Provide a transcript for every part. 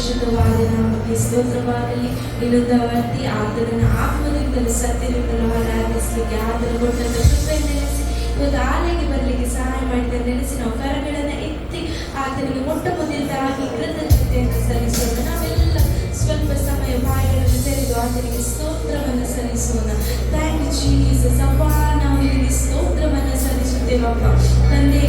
ಪರಿಶುದ್ಧವಾದ ನಾಮಕ್ಕೆ ಸ್ತೋತ್ರವಾಗಲಿ. ಇನ್ನೊಂದು ವರ್ತಿ ಆತನನ್ನು ಆತ್ಮದಿಂದಲೂ ಸತ್ಯದಿಂದಲೂ ಆರಾಧಿಸಲಿಕ್ಕೆ ಆತನು ಕೊಟ್ಟಂತ ಕೃಪೆ ನೆನೆಸಿ ಇವತ್ತು ಆಲಯಕ್ಕೆ ಬರಲಿಕ್ಕೆ ಸಹಾಯ ಮಾಡಿದ ನೆನೆಸಿ ನಾವು ಕರಗಳನ್ನು ಎತ್ತಿ ಆತನಿಗೆ ಮೊಟ್ಟ ಮೊದಲದಾಗಿ ಕೃತಜ್ಞತೆಯನ್ನು ಸಲ್ಲಿಸೋಣ. ನಾವೆಲ್ಲ ಸ್ವಲ್ಪ ಸಮಯ ಬಾಯಿಗಳನ್ನು ತೆರೆದು ಆತನಿಗೆ ಸ್ತೋತ್ರವನ್ನು ಸಲ್ಲಿಸೋಣ. Thank you Jesus. ಅಪ್ಪ, ನಾವು ನಿನಗೆ ಸ್ತೋತ್ರವನ್ನು ಸಲ್ಲಿಸುತ್ತೇವಪ್ಪ ತಂದೆ.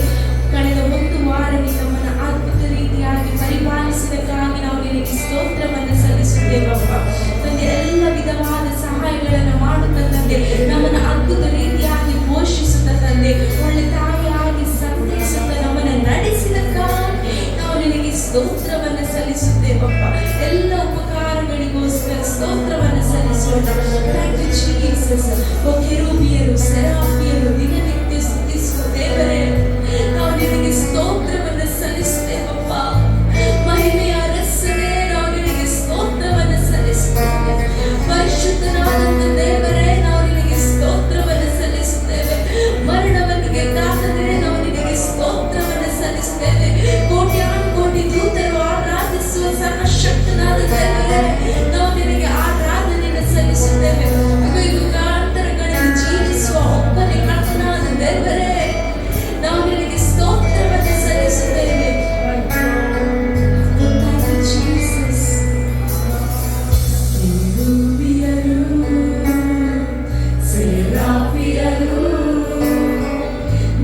ಕಳೆದ ಒಂದು ವಾರ ನಮ್ಮನ್ನು ಅದ್ಭುತ ರೀತಿಯಾಗಿ ಪರಿಪಾಲಿಸಿದಕ್ಕಾಗಿ ನಾವು ನಿನಗೆ ಸ್ತೋತ್ರವನ್ನು ಸಲ್ಲಿಸುತ್ತೇವಪ್ಪ ತಂದೆ. ಎಲ್ಲ ವಿಧವಾದ ಸಹಾಯಗಳನ್ನು ಮಾಡುತ್ತ ತಂದೆ, ನಮ್ಮನ್ನು ಅದ್ಭುತ ರೀತಿಯಾಗಿ ಪೋಷಿಸುತ್ತ ತಂದೆ, ಒಳ್ಳೆ ತಾಯಿಯಾಗಿ ಸಂತೈಸುತ್ತ ನಮ್ಮನ್ನು ನಡೆಸಿದಕ್ಕಾಗಿ ನಾವು ನಿನಗೆ ಸ್ತೋತ್ರವನ್ನು ಸಲ್ಲಿಸುತ್ತೇವಪ್ಪ. ಎಲ್ಲ ಉಪಕಾರಗಳಿಗೋಸ್ಕರ ಸ್ತೋತ್ರವನ್ನು ಸಲ್ಲಿಸೋಣ. Thank you Jesus. ಓ ಕೆರೂಬಿಯರು, ಸೆರಾಫಿಯರು ದಿನನಿತ್ಯ ಸ್ತುತಿಸುವ ದೇವರೇ, ನಾವು ನಿನಗೆ ಸ್ತೋತ್ರವನ್ನು ಸಲ್ಲಿಸುತ್ತೇವಪ್ಪ. ಮಹಿಮೆಯ ಅರಸನೇ, ನಾವು ನಿನಗೆ ಸ್ತೋತ್ರವನ್ನು ಸಲ್ಲಿಸುತ್ತೇವೆ. ಪರಿಶುದ್ಧನಾದಂತ ದೇವರೇ, ನಾವು ನಿನಗೆ ಸ್ತೋತ್ರವನ್ನು ಸಲ್ಲಿಸುತ್ತೇವೆ. ಮರಣವನ್ನು ಗೆದ್ದಾದರೆ ನಾವು ನಿನಗೆ ಸ್ತೋತ್ರವನ್ನು ಸಲ್ಲಿಸುತ್ತೇವೆ. ಕೋಟ್ಯಾನು ಕೋಟಿ ದೂತರು ಆರಾಧಿಸುವ ಸರ್ವಶಕ್ತನಾದ ದೇವರೇ, ನಾವು ನಿನಗೆ ಆರಾಧನೆಯನ್ನು ಸಲ್ಲಿಸುತ್ತೇವೆ. ಯುಗಾಂತರಗಳಲ್ಲಿ ಜೀವಿಸುವ ಒಬ್ಬನೇ ಕರ್ತನಾದ ದೇವರೇ, ನಾವು ನಿನಗೆ ಸ್ತೋತ್ರವನ್ನು ಸಲ್ಲಿಸುತ್ತೇವೆ.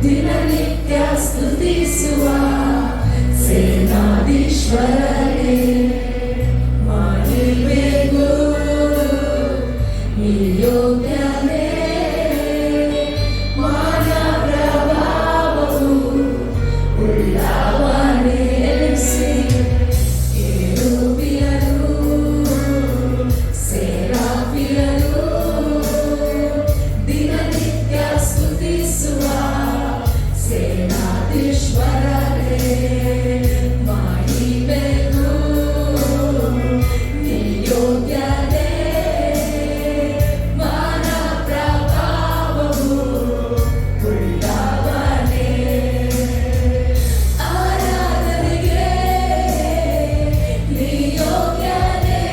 ದಿನನಿತ್ಯ ಸ್ತುತಿಸುವ ಸೇನಾಧೀಶ್ವರನೇ, ಮಹಿಮೆಗೂ ಯೋಗ್ಯನೇ, ಮಾನ ಪ್ರಭಾವವು ಉಳ್ಳವನೇ. ಕೆರೂಬಿಯರು, ಸೆರಾಫಿಯರು ದಿನನಿತ್ಯ ಸ್ತುತಿಸುವ ಸೇನಾಧೀಶ್ವರನೇ, ಮಹಿಮೆಗೂ ಯೋಗ್ಯನೇ, ಮಾನ ಪ್ರಭಾವವು ಉಳ್ಳವನೇ. ಆರಾಧನೆಗೆ ನೀ ಯೋಗ್ಯನೇ,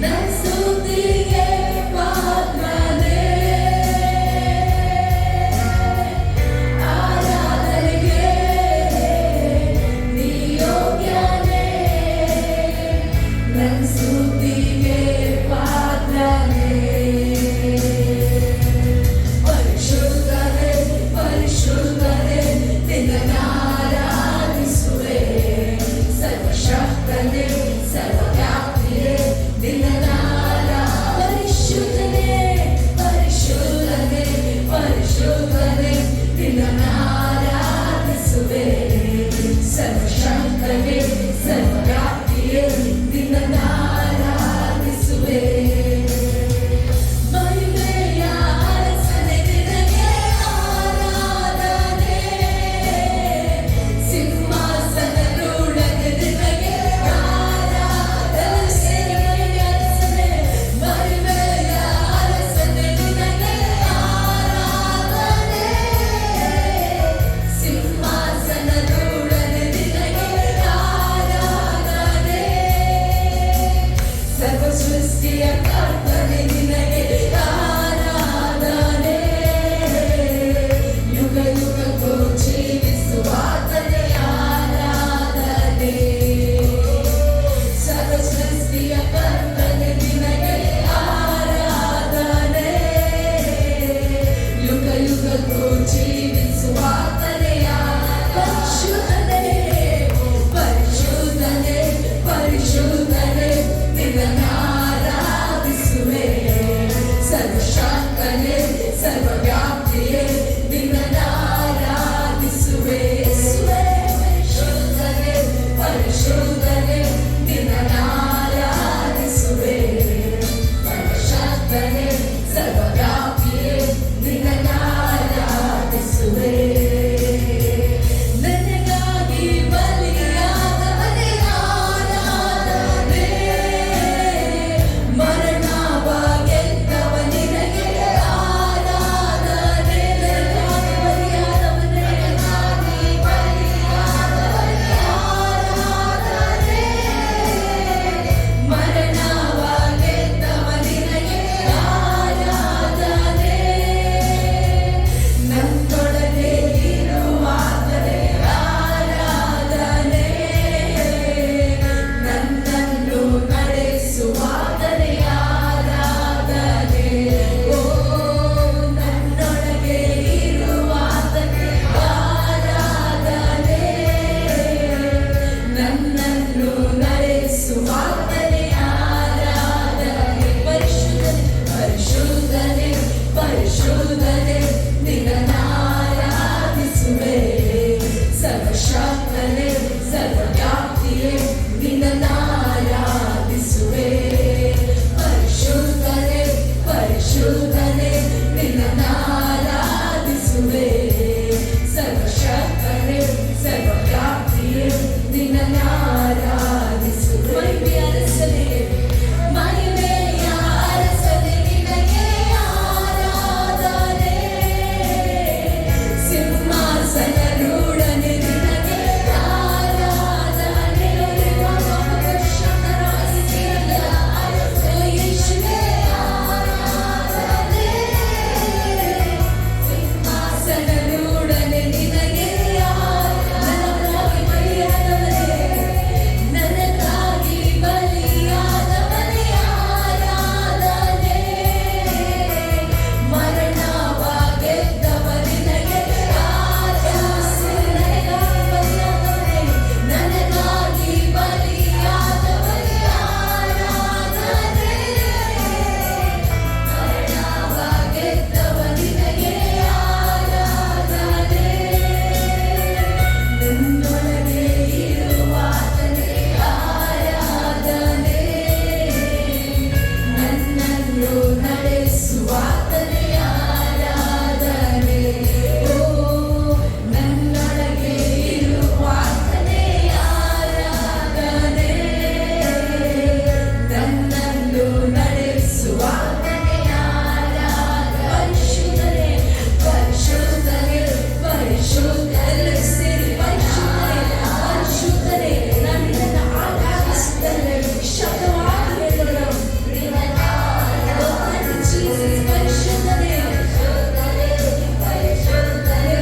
ನನ್ನ ಸ್ತುತಿಗೆ ಪಾತ್ರನೇ. ಆರಾಧನೆಗೆ ಸರ್ವಶಕ್ತನೇ ಸರ್ವವ್ಯಾಪ್ತಿಯೇ ನಿನ್ನನ್ನಾರಾಧಿಸುವೆ ಪರಿಶುದ್ಧನೇ ಪರಿಶುದ್ಧನೇ ನಿನ್ನನ್ನಾರಾಧಿಸುವೆ ಸರ್ವಶಕ್ತನೇ ಸರ್ವವ್ಯಾಪ್ತಿಯೇ ನಿನ್ನನ್ನಾರಾಧಿಸುವೆ ಮಹಿಮೆಯ ಅರಸನೇ ಮಹಿಮೆಯ ಅರಸನೇ ನಿನಗೆ ಆರಾಧನೆ ಸಿಂಹಾಸನರೂಢನೆ ನಿನಗೆ ಆರಾಧನೆ ಓ ಯೇಸುವೇ ಆರಾಧನೆ ಸಿಂಹಾಸನರೂಢನೆ ನಿನಗೆ ನನಗಾಗಿ ಬಲಿಯಾದವನೇ ಆರಾಧನೆ ಮರಣವ ಗೆದ್ದವ ನಿನಗೆ ನನಗಾಗಿ ಬಲಿಯಾದವನೇ ಆರಾಧನೆ ಮರಣವ ಗೆದ್ದವ ನಿನಗೆ ಆರಾಧನೆ ನನ್ನೊಳಗೆ ಇರುವಾತನೇ ಆರಾಧನೆ ನನ್ನನ್ನು ನಡೆಸುವಾತನೇ ಆರಾಧನೆ ಓ ನನ್ನೊಳಗೆ ಇರುವಾತನೇ ಆರಾಧನೆ ನನ್ನನ್ನು ನಡೆಸುವಾತನೇ ಆರಾಧನೆ ಪರಿಶುದ್ಧನೇ ಪರಿಶುದ್ಧನೇ ಸೇರಿ ಪರಿಶುದ್ಧನೇ ನನ್ನನ್ನು ಆರಾಧಿಸುತ್ತಲೇ ಶಬ್ದವಾಗಿ ಹೇಳೋಣ ಜೀಸಸ್ ಪರಿಶುದ್ಧನೇ ಪರಿಶುದ್ಧನೇ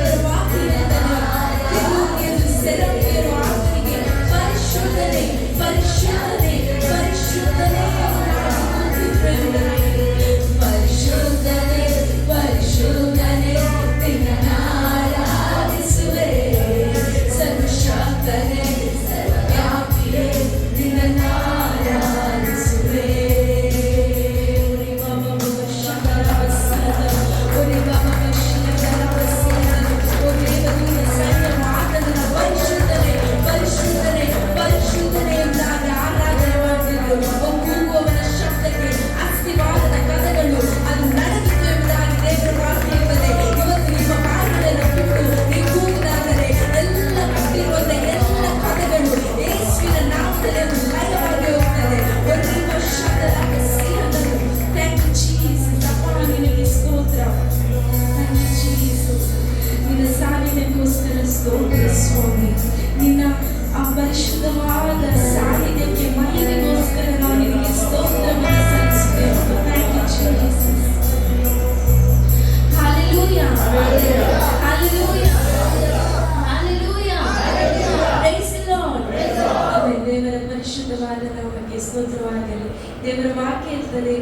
ಪರಿಶುದ್ಧನೇ ಪರಿಶುದ್ಧನೇ ಪರಿಶುದ್ಧನೇ ಪರಿಶುದ್ಧನೇ ನಿನ್ನನ್ನಾರಾಧಿಸುವೆ ಸರ್ವಶಕ್ತನೇ ಸರ್ವವ್ಯಾಪಿಯೇ ನಿನ್ನನ್ನಾರಾಧಿಸುವೆ ಪರಿಶುದ್ಧನೇ ಪರಿಶುದ್ಧನೇ ಎಂದಾಗ ಆರಾಧನೆ ಮಾಡ್ತಿದ್ರು ಒಬ್ಬುವವನ ಶಬ್ದಕ್ಕೆ ಅಸ್ಥಿವಾರದ ಕಥೆಗಳು ಅದು ನಡೆದಿತ್ತು ಎಂಬುದಾಗಿ ದೇವರ ವಾಕ್ಯ ಇರುತ್ತದೆ. ಇವತ್ತು ನಿಮ್ಮ ಬಾಗಿಲನ್ನು ಬಿಟ್ಟು ನೀವು ಕೂಗುವುದಾದರೆ ಎಲ್ಲ ಕಟ್ಟಿರುವಂತ ಎಲ್ಲ ಕಥೆಗಳು ಯೇಸುವಿನ ನಾಮದಲ್ಲಿ ಅದು ಲಯವಾಗಿ ಹೋಗ್ತದೆ. ನಿಮ್ಮ ಶಬ್ದದ ಸಿಹಗಳು ಥ್ಯಾಂಕ್ ಯು ಜೀಸಸ್ ಅಪ್ಪ ನಿನಗೆ ಸ್ತೋತ್ರ ಥ್ಯಾಂಕ್ ಯು ಜೀಸಸ್ ನಿನ್ನ ಸಾನ್ನಿಧ್ಯಕ್ಕೋಸ್ಕರ ಸ್ತೋತ್ರ ಸ್ವಾಮಿ ನಿನ್ನ ಆ ಪರಿಶುದ್ಧವಾದ ಸಾನ್ನಿಧ್ಯಕ್ಕೆ ಮಹಿಮೆಗೋಸ್ಕರ ನಾವು ನಿನಗೆ ಸ್ತೋತ್ರವನ್ನು ಸಲ್ಲಿಸುತ್ತೇವೆ. Thank you Jesus Hallelujah. Hallelujah. Hallelujah. Praise the Lord. ಆಮೆನ್. ದೇವರ ಪರಿಶುದ್ಧವಾದ ನಾಮಕ್ಕೆ ಸ್ತೋತ್ರವಾಗಲಿ. ದೇವರ ವಾಕ್ಯ ಇರ್ತದೆ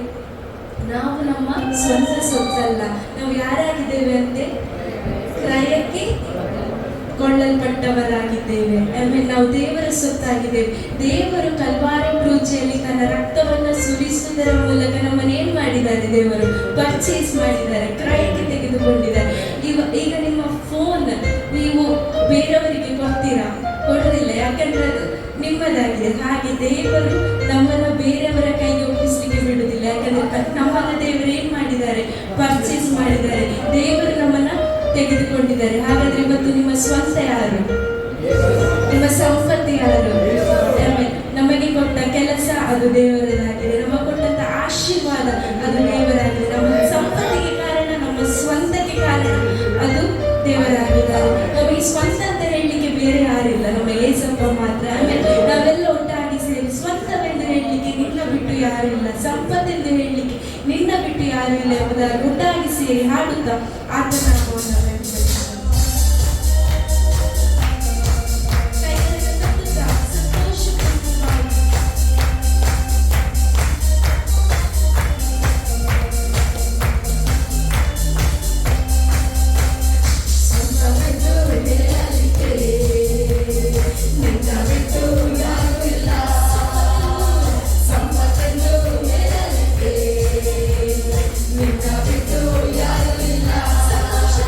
ನಾವು ನಮ್ಮ ಸ್ವಂತ ಸೊತ್ತಲ್ಲ. ನಾವು ಯಾರಾಗಿದ್ದೇವೆ ಅಂತೆ ಕ್ರಯಕ್ಕೆ ಕೊಳ್ಳಲ್ಪಟ್ಟವರಾಗಿದ್ದೇವೆ. ಆಮೇಲೆ ನಾವು ದೇವರ ಸೊತ್ತಾಗಿದ್ದೇವೆ. ದೇವರು ಕಲ್ವಾರಿ ಕ್ರೂಜೆಯಲ್ಲಿ ತನ್ನ ರಕ್ತವನ್ನು ಸುರಿಸುವುದರ ಮೂಲಕ ನಮ್ಮನ್ನು ಏನ್ ಮಾಡಿದ್ದಾರೆ? ದೇವರು ಪರ್ಚೇಸ್ ಮಾಡಿದ್ದಾರೆ, ಕ್ರಯಕ್ಕೆ ತೆಗೆದುಕೊಂಡಿದ್ದಾರೆ. ಈಗ ನಿಮ್ಮ ಫೋನ್ ನೀವು ಬೇರೆಯವರಿಗೆ ಕೊಡ್ತೀರಾ? ಕೊಡೋದಿಲ್ಲ, ಯಾಕಂದ್ರೆ ಅದು ನಿಮ್ಮದಾಗಿದೆ. ಹಾಗೆ ದೇವರು ನಮ್ಮನ್ನು ಬೇರೆಯವರ ಕೈಗೆ ಒಪ್ಪಿಸ್ಲಿಕ್ಕೆ ಬಿಡುವುದಿಲ್ಲ, ಯಾಕಂದ್ರೆ ನಮ್ಮನ್ನು ದೇವರು ಏನ್ ಮಾಡಿದ್ದಾರೆ? ಪರ್ಚೇಸ್ ಮಾಡಿದ್ದಾರೆ. ದೇವರು ನಮ್ಮನ್ನ ತೆಗೆದುಕೊಂಡಿದ್ದಾರೆ. ಹಾಗಾದ್ರೆ ಇವತ್ತು ನಿಮ್ಮ ಸ್ವಂತ ಯಾರು? ನಿಮ್ಮ ಸಂಪತ್ತು ಯಾರು? ನಮಗೆ ಕೊಟ್ಟ ಕೆಲಸ ಅದು ದೇವರದಾಗಿದೆ. ನಮಗೆ ಕೊಟ್ಟಂತ ಆಶೀರ್ವಾದ ಅದು ದೇವರಾಗಿದೆ. ನಮ್ಮ ಸಂಪತ್ತಿಗೆ ಕಾರಣ, ನಮ್ಮ ಸ್ವಂತಕ್ಕೆ ಕಾರಣ ಅದು ದೇವರಾಗಿದ್ದಾರೆ. ನಮಗೆ ಸ್ವಂತ ಅಂತ ಹೇಳಲಿಕ್ಕೆ ಬೇರೆ ಯಾರಿಲ್ಲ, ನಮ್ಮ ಏಸಪ್ಪ ಮಾತ್ರ. ಆಮೇಲೆ ನಾವೆಲ್ಲ ಒಟ್ಟಾಗಿ ಸೇರಿ ಸ್ವಂತವೆಂದು ಹೇಳಲಿಕ್ಕೆ ನಿನ್ನ ಬಿಟ್ಟು ಯಾರಿಲ್ಲ, ಸಂಪತ್ತೆಂದು ಹೇಳಲಿಕ್ಕೆ ನಿನ್ನ ಬಿಟ್ಟು ಯಾರು ಇಲ್ಲ ಎಂಬುದಾಗಿ ಒಟ್ಟಾಗಿ ಸೇರಿ ಹಾಡುತ್ತಾ ಆತನ ನಾಮವನ್ನು ಸಂತೋಷ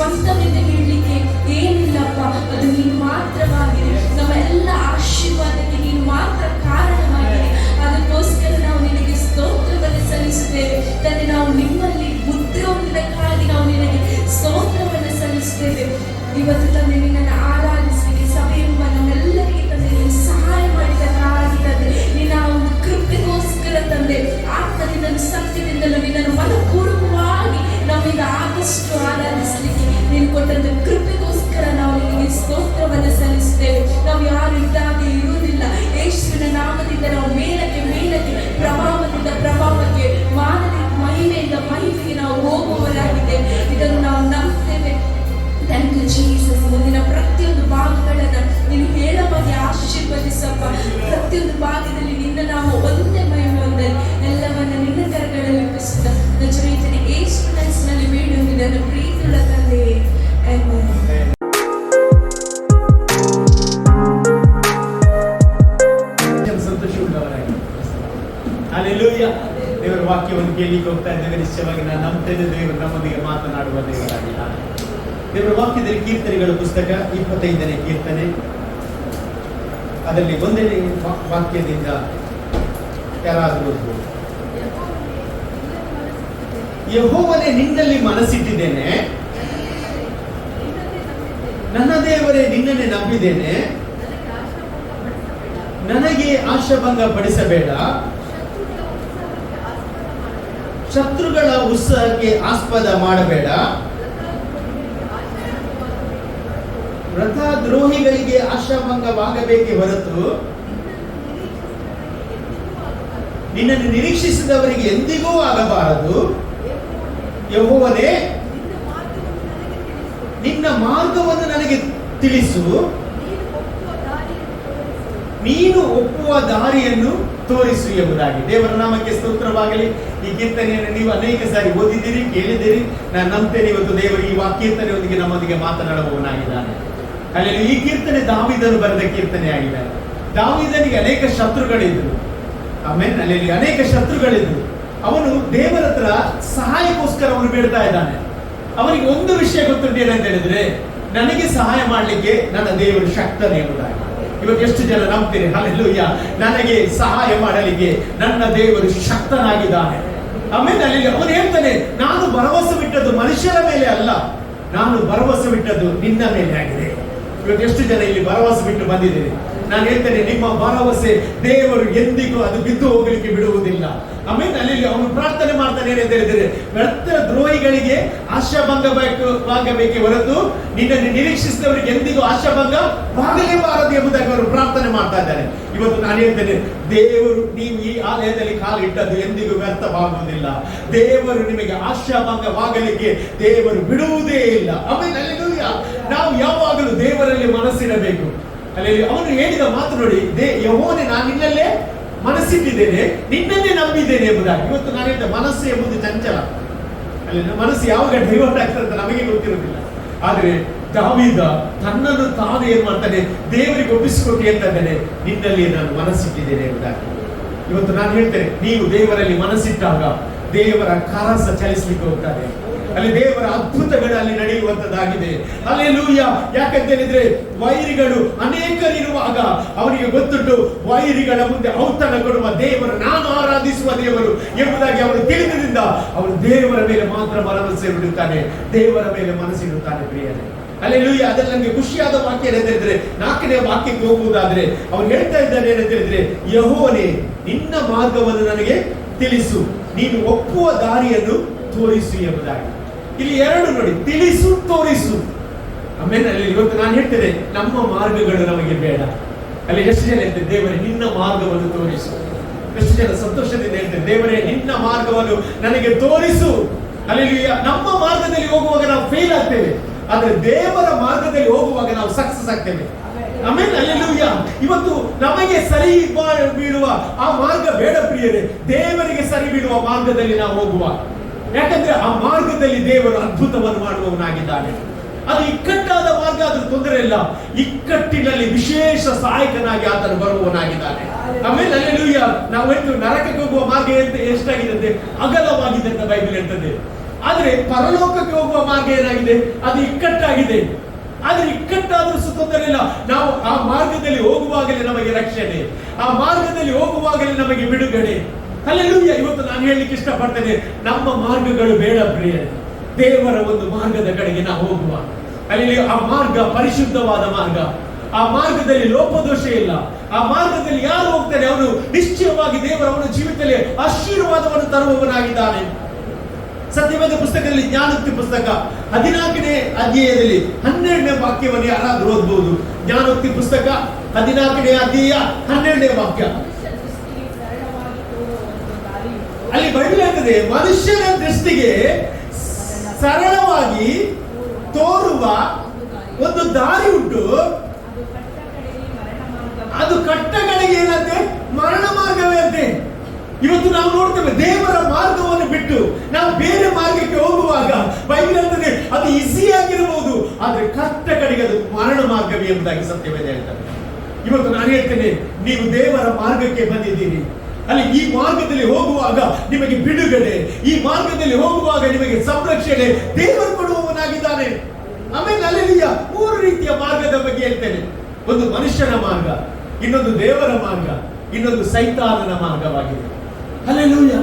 ಸ್ವಂತವೆಂದು ಹೇಳಲಿಕ್ಕೆ ಏನಿಲ್ಲಪ್ಪ. ಅದು ನೀನು ಮಾತ್ರವಾಗಿದೆ. ನಮ್ಮ ಎಲ್ಲ ಆಶೀರ್ವಾದಕ್ಕೆ ನೀನು ಮಾತ್ರ ಕಾರಣವಾಗಿದೆ. ಅದಕ್ಕೋಸ್ಕರ ನಾವು ನಿನಗೆ ಸ್ತೋತ್ರವನ್ನು ಸಲ್ಲಿಸುತ್ತೇವೆ ತಂದೆ. ನಾವು ನಿಮ್ಮಲ್ಲಿ ಮುದ್ರೆ ಹೊಂದಿದ್ದಕ್ಕಾಗಿ ನಾವು ನಿನಗೆ ಸ್ತೋತ್ರವನ್ನು ಸಲ್ಲಿಸುತ್ತೇವೆ. ಇವತ್ತು ತಂದೆ ನಿನ್ನನ್ನು ಆರಾಧಿಸಲಿಕ್ಕೆ ಸಭೆಯೆಂಬ ನಮ್ಮೆಲ್ಲರಿಗೆ ತಂದೆ ನೀನು ಸಹಾಯ ಮಾಡಿದ್ದಕ್ಕಾಗಿ ತಂದೆ ನಿನ್ನ ಒಂದು ಕೃಪೆಗೋಸ್ಕರ ತಂದೆ ಆತ್ಮದಿಂದಲೂ ಸತ್ಯದಿಂದಲೂ ನಿನ್ನನ್ನು ಮನಪೂರ್ವಕವಾಗಿ ನಮ್ಮಿಂದ ಆದಷ್ಟು ಆರಾಧಿಸಲಿಕ್ಕೆ ನೀನು ಕೊಟ್ಟಂತ ಕೃಪೆಗೋಸ್ಕರ ನಾವು ನಿನಗೆ ಸ್ತೋತ್ರವನ್ನು ಸಲ್ಲಿಸುತ್ತೇವೆ. ನಾವು ಯಾರು ಇದ್ದಾಗೆ ಇರುವುದಿಲ್ಲ. ಯೇಸುವಿನ ನಾಮದಿಂದ ನಾವು ಮೇಲಕ್ಕೆ ಮೇಲಕ್ಕೆ, ಪ್ರಭಾವದಿಂದ ಪ್ರಭಾವಕ್ಕೆ, ಮಹಿಮೆಯಿಂದ ಮಹಿಮೆಗೆ ನಾವು ಹೋಗುವವರಾಗಿದ್ದೇವೆ. ಇದನ್ನು ನಾವು ನಂಬ್ತೇವೆ. Thank you Jesus. ಮುಂದಿನ ಪ್ರತಿಯೊಂದು ಭಾಗಗಳನ್ನು ನೀನು ಹೇಳವಾಗಿ ಆಶೀರ್ವದಿಸಪ್ಪ. ಪ್ರತಿಯೊಂದು ಭಾಗದಲ್ಲಿ ನಿನ್ನ ನಾಮ ಒಂದೇ ಮಹಿಮೆ ಹೊಂದಲಿ. ಎಲ್ಲವನ್ನ ನಿನ್ನ ಕರಗಳಲ್ಲಿ ಒಪ್ಪಿಸುತ್ತ ನಜರೇತಿನ ಯೇಸುವಿನ ಹೆಸರಿನಲ್ಲಿ ಬೇಡುವುದನ್ನು ಪ್ರೀತಿಯುಳ್ಳ ತಂದೆಯೇ, ಆಮೆನ್. ಹಲ್ಲೆಲೂಯಾ. ದೇವರ ವಾಕ್ಯವನ್ನು ಕೇಳಲಿಕ್ಕೆ ಹೋಗ್ತಾ ಇದ್ದೇವೆ. ನಿಶ್ಚಯವಾಗಿ ನಾನು ನಂಬ್ತೇನೆ ದೇವರು ನಮ್ಮೊಂದಿಗೆ ಮಾತನಾಡುವ ದೇವರಾಗಿದ್ದಾನೆ. ದೇವರ ವಾಕ್ಯದಲ್ಲಿ ಕೀರ್ತನೆಗಳ ಪುಸ್ತಕ 25ನೇ ಕೀರ್ತನೆ, ಅದರಲ್ಲಿ 1ನೇ ವಾಕ್ಯದಿಂದ ಯಾರಾದರೂ ಓದ್ಬೋದು. ಯೆಹೋವನೇ ನಿನ್ನಲ್ಲಿ ಮನಸ್ಸಿಟ್ಟಿದ್ದೇನೆ, ನನ್ನ ದೇವರೇ ನಿನ್ನನ್ನೇ ನಂಬಿದ್ದೇನೆ, ನನಗೆ ಆಶಾಭಂಗ ಪಡಿಸಬೇಡ, ಶತ್ರುಗಳ ಉತ್ಸಾಹಕ್ಕೆ ಆಸ್ಪದ ಮಾಡಬೇಡ, ವ್ರತದ್ರೋಹಿಗಳಿಗೆ ಆಶಾಭಂಗವಾಗಬೇಕೇ ಹೊರತು ನಿನ್ನನ್ನು ನಿರೀಕ್ಷಿಸಿದವರಿಗೆ ಎಂದಿಗೂ ಆಗಬಾರದು. ಯೆಹೋವನೇ ನಿನ್ನ ಮಾರ್ಗವನ್ನು ನನಗೆ ತಿಳಿಸು, ನೀನು ಒಪ್ಪುವ ದಾರಿಯನ್ನು ತೋರಿಸು ಎಂಬುದಾಗಿ. ದೇವರ ನಾಮಕ್ಕೆ ಸ್ತೋತ್ರವಾಗಲಿ. ಈ ಕೀರ್ತನೆಯನ್ನು ನೀವು ಅನೇಕ ಸಾರಿ ಓದಿದ್ದೀರಿ, ಕೇಳಿದ್ದೀರಿ. ನಾನು ನಂಬ್ತೇನೆ ಇವತ್ತು ದೇವರು ಈ ಕೀರ್ತನೆಯೊಂದಿಗೆ ನಮ್ಮೊಂದಿಗೆ ಮಾತನಾಡುವವನಾಗಿದ್ದಾನೆ. ಅಲ್ಲಿ ಈ ಕೀರ್ತನೆ ದಾವೀದನು ಬರೆದ ಕೀರ್ತನೆ ಆಗಿದೆ. ದಾವೀದನಿಗೆ ಅನೇಕ ಶತ್ರುಗಳಿದ್ರು. ಆಮೇಲೆ ಅಲ್ಲಿ ಅನೇಕ ಶತ್ರುಗಳಿದ್ರು. ಅವನು ದೇವರ ಹತ್ರ ಸಹಾಯಕ್ಕೋಸ್ಕರ ಅವನು ಬೇಡ್ತಾ ಇದ್ದಾನೆ. ಅವನಿಗೆ ಒಂದು ವಿಷಯ ಗೊತ್ತುಂಟು, ಏನಂತ ಹೇಳಿದ್ರೆ, ನನಗೆ ಸಹಾಯ ಮಾಡಲಿಕ್ಕೆ ನನ್ನ ದೇವರು ಶಕ್ತನೇ ಎಂಬುದಾಗಿ. ಇವತ್ತು ಎಷ್ಟು ಜನ ನಂಬ್ತೀರಿ? ಹಲ್ಲೆಲೂಯಾ. ನನಗೆ ಸಹಾಯ ಮಾಡಲಿಕ್ಕೆ ನನ್ನ ದೇವರು ಶಕ್ತನಾಗಿದ್ದಾನೆ. ಆಮೇಲೆ ಅಲ್ಲಿ ಅವನು ಹೇಳ್ತಾನೆ, ನಾನು ಭರವಸೆ ಬಿಟ್ಟದ್ದು ಮನುಷ್ಯರ ಮೇಲೆ ಅಲ್ಲ, ನಾನು ಭರವಸೆ ಬಿಟ್ಟದ್ದು ನಿನ್ನ ಮೇಲೆ ಆಗಿದೆ. ಇವತ್ತು ಎಷ್ಟು ಜನ ಇಲ್ಲಿ ಭರವಸೆ ಬಿಟ್ಟು ಬಂದಿದ್ದೀರಿ? ನಾನು ಹೇಳ್ತೇನೆ, ನಿಮ್ಮ ಭರವಸೆ ದೇವರು ಎಂದಿಗೂ ಅದು ಬಿದ್ದು ಹೋಗಲಿಕ್ಕೆ ಬಿಡುವುದಿಲ್ಲ. ಆಮೇಲೆ ಅಲ್ಲಿ ಅವನು ಪ್ರಾರ್ಥನೆ ಮಾಡ್ತಾನೆ, ಏನಂತ ಹೇಳಿದರೆ, ವ್ಯರ್ಥ ದ್ರೋಹಿಗಳಿಗೆ ಆಶಾಭಂಗವಾಗಬೇಕೇ ಹೊರತು ನಿನ್ನನ್ನು ನಿರೀಕ್ಷಿಸಿದವರಿಗೆ ಎಂದಿಗೂ ಆಶಾಭಂಗವಾಗಲೇಬಾರದು ಎಂಬುದಾಗಿ ಅವರು ಪ್ರಾರ್ಥನೆ ಮಾಡ್ತಾ ಇದ್ದಾರೆ. ಇವತ್ತು ನಾನು ಹೇಳ್ತೇನೆ, ದೇವರು ನೀವು ಈ ಆಲಯದಲ್ಲಿ ಕಾಲಿಟ್ಟದ್ದು ಎಂದಿಗೂ ವ್ಯರ್ಥವಾಗುವುದಿಲ್ಲ. ದೇವರು ನಿಮಗೆ ಆಶಾಭಂಗವಾಗಲಿಕ್ಕೆ ದೇವರು ಬಿಡುವುದೇ ಇಲ್ಲ. ಆಮೇಲೆ ಹಲ್ಲೆಲೂಯಾ. ನಾವು ಯಾವಾಗಲೂ ದೇವರಲ್ಲಿ ಮನಸ್ಸಿಡಬೇಕು. ಅಲ್ಲಿ ಅವನು ಹೇಳಿದ ಮಾತು ನೋಡಿ, ಯೆಹೋವನೇ ನಾನು ನಿನ್ನಲ್ಲೇ ಮನಸ್ಸಿಟ್ಟಿದ್ದೇನೆ, ನಿನ್ನನ್ನೇ ನಂಬಿದ್ದೇನೆ ಎಂಬುದಾಗಿ. ಇವತ್ತು ನಾನು ಹೇಳಿದ ಮನಸ್ಸು ಎಂಬುದು ಚಂಚಲ. ಅಲ್ಲಿ ಮನಸ್ಸು ಯಾವಾಗ ಡೈವರ್ಟ್ ಆಗ್ತದೆ ಅಂತ ನಮಗೆ ಗೊತ್ತಿರುವುದಿಲ್ಲ. ಆದ್ರೆ ದಾವೀದ ತನ್ನನ್ನು ತಾನು ಏನ್ ಮಾಡ್ತಾನೆ, ದೇವರಿಗೆ ಒಪ್ಪಿಸಿಕೊಟ್ಟು ಹೇಳ್ತಾ ಇದ್ದಾನೆ, ನಿನ್ನಲ್ಲಿ ನಾನು ಮನಸ್ಸಿಟ್ಟಿದ್ದೇನೆ ಎಂಬುದಾಗಿ. ಇವತ್ತು ನಾನು ಹೇಳ್ತೇನೆ, ನೀವು ದೇವರಲ್ಲಿ ಮನಸ್ಸಿಟ್ಟಾಗ ದೇವರ ಕರಸ ಚಲಿಸಲಿಕ್ಕೆ ಹೋಗ್ತಾರೆ. ಅಲ್ಲಿ ದೇವರ ಅದ್ಭುತಗಳು ಅಲ್ಲಿ ನಡೆಯುವಂತದ್ದಾಗಿದೆ. ಹಲ್ಲೆಲೂಯಾ. ಯಾಕಂತ ಹೇಳಿದ್ರೆ, ವೈರಿಗಳು ಅನೇಕರಿರುವಾಗ ಅವನಿಗೆ ಗೊತ್ತುಂಟು, ವೈರಿಗಳ ಮುಂದೆ ಔತಣ ಕೊಡುವ ದೇವರು ನಾನು ಆರಾಧಿಸುವ ದೇವರು ಎಂಬುದಾಗಿ ಅವನು ತಿಳಿದ್ರಿಂದ ಅವನು ದೇವರ ಮೇಲೆ ಮಾತ್ರ ಭರವಸೆ ಬಿಡುತ್ತಾನೆ, ದೇವರ ಮೇಲೆ ಮನಸ್ಸಿಡುತ್ತಾನೆ. ಪ್ರಿಯರೇ, ಹಲ್ಲೆಲೂಯಾ. ಅದ್ರಲ್ಲಿ ನನಗೆ ಖುಷಿಯಾದ ವಾಕ್ಯ ಏನಂತ ಹೇಳಿದ್ರೆ, 4ನೇ ವಾಕ್ಯಕ್ಕೆ ಹೋಗುವುದಾದ್ರೆ ಅವನು ಹೇಳ್ತಾ ಇದ್ದಾನೆ, ಏನಂತ ಹೇಳಿದ್ರೆ, ಯೆಹೋವನೇ ನಿನ್ನ ಮಾರ್ಗವನ್ನು ನನಗೆ ತಿಳಿಸು, ನೀನು ಒಪ್ಪುವ ದಾರಿಯನ್ನು ತೋರಿಸು ಎಂಬುದಾಗಿ. ಇಲ್ಲಿ ಎರಡು ನೋಡಿ, ತಿಳಿಸು, ತೋರಿಸು. ಆಮೇಲೆ ಅಲ್ಲಿ ಇವತ್ತು ನಾನು ಹೇಳ್ತೇನೆ, ನಮ್ಮ ಮಾರ್ಗಗಳು ನಮಗೆ ಬೇಡ. ಅಲ್ಲಿ ಎಷ್ಟು ಜನ ಹೇಳ್ತೇವೆ, ದೇವರೇ ನಿನ್ನ ಮಾರ್ಗವನ್ನು ತೋರಿಸು. ಎಷ್ಟು ಜನ ಸಂತೋಷದಿಂದ ಹೇಳ್ತೇವೆ, ದೇವರೇ ನಿನ್ನ ಮಾರ್ಗವನ್ನು ನನಗೆ ತೋರಿಸು. ಅಲ್ಲಿ ನಮ್ಮ ಮಾರ್ಗದಲ್ಲಿ ಹೋಗುವಾಗ ನಾವು ಫೇಲ್ ಆಗ್ತೇವೆ, ಆದ್ರೆ ದೇವರ ಮಾರ್ಗದಲ್ಲಿ ಹೋಗುವಾಗ ನಾವು ಸಕ್ಸಸ್ ಆಗ್ತೇವೆ. ಆಮೇಲೆ ಹಲ್ಲೆಲೂಯಾ. ಇವತ್ತು ನಮಗೆ ಸರಿ ಬೀಳುವ ಆ ಮಾರ್ಗ ಬೇಡ ಪ್ರಿಯರೇ, ದೇವರಿಗೆ ಸರಿ ಬೀಳುವ ಮಾರ್ಗದಲ್ಲಿ ನಾವು ಹೋಗುವ. ಯಾಕಂದ್ರೆ ಆ ಮಾರ್ಗದಲ್ಲಿ ದೇವರು ಅದ್ಭುತವನ್ನು ಮಾಡುವವನಾಗಿದ್ದಾನೆ. ಅದು ಇಕ್ಕಟ್ಟಾದ ಮಾರ್ಗ ಆದ್ರೂ ತೊಂದರೆ ಇಲ್ಲ, ಇಕ್ಕಟ್ಟಿನಲ್ಲಿ ವಿಶೇಷ ಸಹಾಯಕನಾಗಿ ಆತನು ಬರುವವನಾಗಿದ್ದಾನೆ. ಆಮೇಲೆ ಹಲ್ಲೆಲೂಯಾ. ನಾವು ಹೇಳ್ತೀವಿ, ನರಕಕ್ಕೆ ಹೋಗುವ ಮಾರ್ಗ ಎಷ್ಟಾಗಿದೆ, ಅಗಲವಾಗಿದೆ ಅಂತ ಬೈಬಲ್ ಹೇಳ್ತದೆ. ಆದ್ರೆ ಪರಲೋಕಕ್ಕೆ ಹೋಗುವ ಮಾರ್ಗ ಏನಾಗಿದೆ? ಅದು ಇಕ್ಕಟ್ಟಾಗಿದೆ. ಆದ್ರೆ ಇಕ್ಕಟ್ಟಾದ್ರೂ ತೊಂದರೆ ಇಲ್ಲ. ನಾವು ಆ ಮಾರ್ಗದಲ್ಲಿ ಹೋಗುವಾಗಲೇ ನಮಗೆ ರಕ್ಷಣೆ, ಆ ಮಾರ್ಗದಲ್ಲಿ ಹೋಗುವಾಗಲೇ ನಮಗೆ ಬಿಡುಗಡೆ. ಹಲ್ಲೆಲೂಯಾ. ಇವತ್ತು ನಾನು ಹೇಳಲಿಕ್ಕೆ ಇಷ್ಟಪಡ್ತೇನೆ, ನಮ್ಮ ಮಾರ್ಗಗಳು ಬೇಡ ಪ್ರಿಯರೇ. ದೇವರ ಒಂದು ಮಾರ್ಗದ ಕಡೆಗೆ ನಾವು ಹೋಗುವ. ಅಲ್ಲಿ ಆ ಮಾರ್ಗ ಪರಿಶುದ್ಧವಾದ ಮಾರ್ಗ. ಆ ಮಾರ್ಗದಲ್ಲಿ ಲೋಪದೋಷ ಇಲ್ಲ. ಆ ಮಾರ್ಗದಲ್ಲಿ ಯಾರು ಹೋಗ್ತಾನೆ ಅವನು ನಿಶ್ಚಯವಾಗಿ ದೇವರ ಅವನ ಜೀವಿತದಲ್ಲಿ ಆಶೀರ್ವಾದವನ್ನು ತರುವವನಾಗಿದ್ದಾನೆ. ಸತ್ಯವೇದ ಪುಸ್ತಕದಲ್ಲಿ ಜ್ಞಾನೋಕ್ತಿ ಪುಸ್ತಕ 14ನೇ ಅಧ್ಯಾಯದಲ್ಲಿ 12ನೇ ವಾಕ್ಯವನ್ನು ಯಾರಾದ್ರೂ ಓದಬಹುದು. ಜ್ಞಾನೋಕ್ತಿ ಪುಸ್ತಕ 14ನೇ ಅಧ್ಯಾಯ 12ನೇ ವಾಕ್ಯ. ಅಲ್ಲಿ ಬೈಬಲ್ ಹೇಳ್ತದೆ, ಮನುಷ್ಯನ ದೃಷ್ಟಿಗೆ ಸರಳವಾಗಿ ತೋರುವ ಒಂದು ದಾರಿ ಉಂಟು, ಅದು ಕಟ್ಟಗಳಿಗೆ ಏನಂತೆ? ಮರಣ ಮಾರ್ಗವೇ ಅಂತೆ. ಇವತ್ತು ನಾವು ನೋಡ್ತೇವೆ, ದೇವರ ಮಾರ್ಗವನ್ನು ಬಿಟ್ಟು ನಾವು ಬೇರೆ ಮಾರ್ಗಕ್ಕೆ ಹೋಗುವಾಗ ಬೈಬಲ್ ಹೇಳ್ತದೆ ಅದು ಈಸಿ ಆಗಿರಬಹುದು, ಆದ್ರೆ ಕಟ್ಟ ಕಡೆಗೆ ಅದು ಮರಣ ಮಾರ್ಗವೇ ಎಂಬುದಾಗಿ ಸತ್ಯವೇದ ಹೇಳ್ತಾರೆ. ಇವತ್ತು ನಾನು ಹೇಳ್ತೇನೆ, ನೀವು ದೇವರ ಮಾರ್ಗಕ್ಕೆ ಬಂದಿದ್ದೀರಿ. ಅಲ್ಲಿ ಈ ಮಾರ್ಗದಲ್ಲಿ ಹೋಗುವಾಗ ನಿಮಗೆ ಬಿಡುಗಡೆ, ಈ ಮಾರ್ಗದಲ್ಲಿ ಹೋಗುವಾಗ ನಿಮಗೆ ಸಂರಕ್ಷಣೆ ದೇವರು ಕೊಡುವವನಾಗಿದ್ದಾನೆ. ಆಮೇಲೆ ಅಲ್ಲಿಯ 3 ರೀತಿಯ ಮಾರ್ಗದ ಬಗ್ಗೆ ಹೇಳ್ತೇನೆ. ಒಂದು ಮನುಷ್ಯನ ಮಾರ್ಗ, ಇನ್ನೊಂದು ದೇವರ ಮಾರ್ಗ, ಇನ್ನೊಂದು ಸೈತಾನನ ಮಾರ್ಗವಾಗಿದೆ. ಹಲ್ಲೆಲೂಯಾ.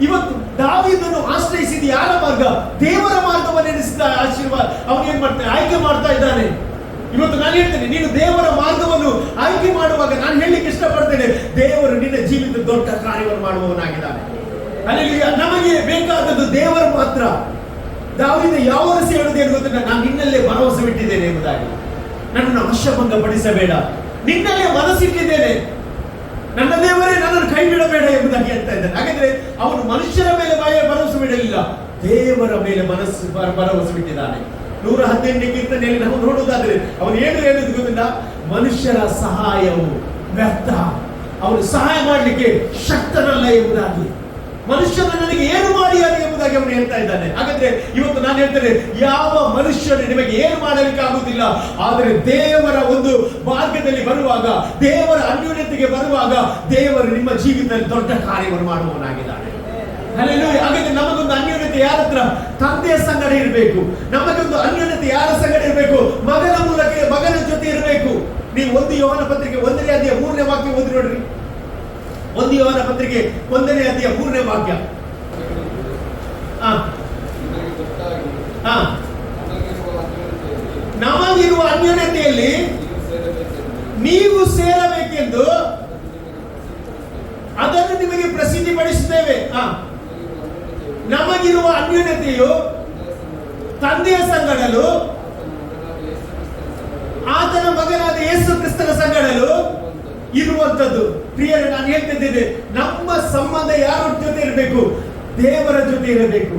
ಇವತ್ತು ದಾವೀದನು ಆಶ್ರಯಿಸಿದ ಯಾರ ಮಾರ್ಗ? ದೇವರ ಮಾರ್ಗವನ್ನು ಎನಿಸಿದ ಆಶೀರ್ವಾದ ಅವನು ಏನ್ ಮಾಡ್ತಾನೆ? ಆಯ್ಕೆ ಮಾಡ್ತಾ ಇದ್ದಾನೆ. ಇವತ್ತು ನಾನು ಹೇಳ್ತೇನೆ, ನೀನು ದೇವರ ಮಾರ್ಗವನ್ನು ಆಯ್ಕೆ ಮಾಡುವಾಗ ನಾನು ಹೇಳಲಿಕ್ಕೆ ಇಷ್ಟಪಡ್ತೇನೆ, ದೇವರು ನಿನ್ನ ಜೀವಿತ ದೊಡ್ಡ ಕಾರ್ಯವನ್ನು ಮಾಡುವವನಾಗಿದ್ದಾನೆ. ಹಲ್ಲೆಲೂಯಾ. ನಮಗೆ ಬೇಕಾದದ್ದು ದೇವರ ಮಾತ್ರ. ದಾವೀದ ಯಾವ ರಸಿ ಹೇಳುವುದೇನು ಗೊತ್ತಿಲ್ಲ, ನಾನು ನಿನ್ನಲ್ಲೇ ಭರವಸೆ ಬಿಟ್ಟಿದ್ದೇನೆ ಎಂಬುದಾಗಿ. ನನ್ನನ್ನು ವಶಭಂಗ ಪಡಿಸಬೇಡ, ನಿನ್ನಲ್ಲೇ ಮನಸ್ಸಿಟ್ಟಿದ್ದೇನೆ, ನನ್ನ ದೇವರೇ ನನ್ನನ್ನು ಕೈ ಬಿಡಬೇಡ ಎಂಬುದಾಗಿ ಹೇಳ್ತಾ ಇದ್ದಾನೆ. ಹಾಗಾದ್ರೆ ಅವನು ಮನುಷ್ಯರ ಮೇಲೆ ಭರವಸೆ ಬಿಡಲಿಲ್ಲ, ದೇವರ ಮೇಲೆ ಭರವಸೆ ಬಿಟ್ಟಿದ್ದಾನೆ. 118ನೇ ಕೀರ್ತನೆಯಲ್ಲಿ ನಾವು ನೋಡುವುದಾದ್ರೆ ಅವನು ಹೇಳುವುದು ಗೊತ್ತಿಲ್ಲ, ಮನುಷ್ಯರ ಸಹಾಯವು ವ್ಯರ್ಥ, ಅವನು ಸಹಾಯ ಮಾಡಲಿಕ್ಕೆ ಶಕ್ತನಲ್ಲ ಎಂಬುದಾಗಿ. ಮನುಷ್ಯನ ನನಗೆ ಏನು ಮಾಡಿಯಾನೆ ಎಂಬುದಾಗಿ ಅವನು ಹೇಳ್ತಾ ಇದ್ದಾನೆ. ಹಾಗಾದ್ರೆ ಇವತ್ತು ನಾನು ಹೇಳ್ತೇನೆ, ಯಾವ ಮನುಷ್ಯನು ನಿಮಗೆ ಏನು ಮಾಡಲಿಕ್ಕೆ ಆಗುವುದಿಲ್ಲ, ಆದರೆ ದೇವರ ಒಂದು ಮಾರ್ಗದಲ್ಲಿ ಬರುವಾಗ, ದೇವರ ಅನ್ಯೋನ್ಯತೆಗೆ ಬರುವಾಗ ದೇವರು ನಿಮ್ಮ ಜೀವಿತದಲ್ಲಿ ದೊಡ್ಡ ಕಾರ್ಯವನ್ನು ಮಾಡುವವನಾಗಿದ್ದಾನೆ. ಹಲ್ಲೆಲೂಯಾ. ಹಾಗಾದ್ರೆ ನಮಗೊಂದು ಅನ್ಯೋನ್ಯತೆ ಯಾರ ಹತ್ರ? ತಂದೆಯ ಸಂಗಡ ಇರಬೇಕು. ನಮಗೊಂದು ಅನ್ಯೋನ್ಯತೆ ಯಾರ ಸಂಗಡ ಇರಬೇಕು? ಮಗನ ಮೂಲಕ, ಮಗನ ಜೊತೆ ಇರಬೇಕು. ನೀವು 1 ಯೋಹನ ಪತ್ರಿಕೆ 1ನೇ ಅಧ್ಯಾಯ 3ನೇ ವಾಕ್ಯ ಓದಿ ನೋಡ್ರಿ. 1 ಯೋಹನ ಪತ್ರಿಕೆ 1ನೇ ಅಧ್ಯಾಯ 3ನೇ ವಾಕ್ಯ. ನಮಗಿರುವ ಅನ್ಯೋನ್ಯತೆಯಲ್ಲಿ ನೀವು ಸೇರಬೇಕೆಂದು ಅದನ್ನು ನಿಮಗೆ ಪ್ರಸಿದ್ಧಿಪಡಿಸುತ್ತೇವೆ. ನಮಗಿರುವ ಅನ್ಯೋನ್ಯತೆಯು ತಂದೆಯ ಸಂಗಡಲು, ಆತನ ಮಗನಾದ ಯೇಸು ಕ್ರಿಸ್ತನ ಸಂಗಡಲು ಇರುವಂತದ್ದು. ಪ್ರಿಯರೇ, ನಾನು ಹೇಳ್ತಿದ್ದೇನೆ, ನಮ್ಮ ಸಂಬಂಧ ಯಾರ ಜೊತೆ ಇರಬೇಕು? ದೇವರ ಜೊತೆ ಇರಬೇಕು.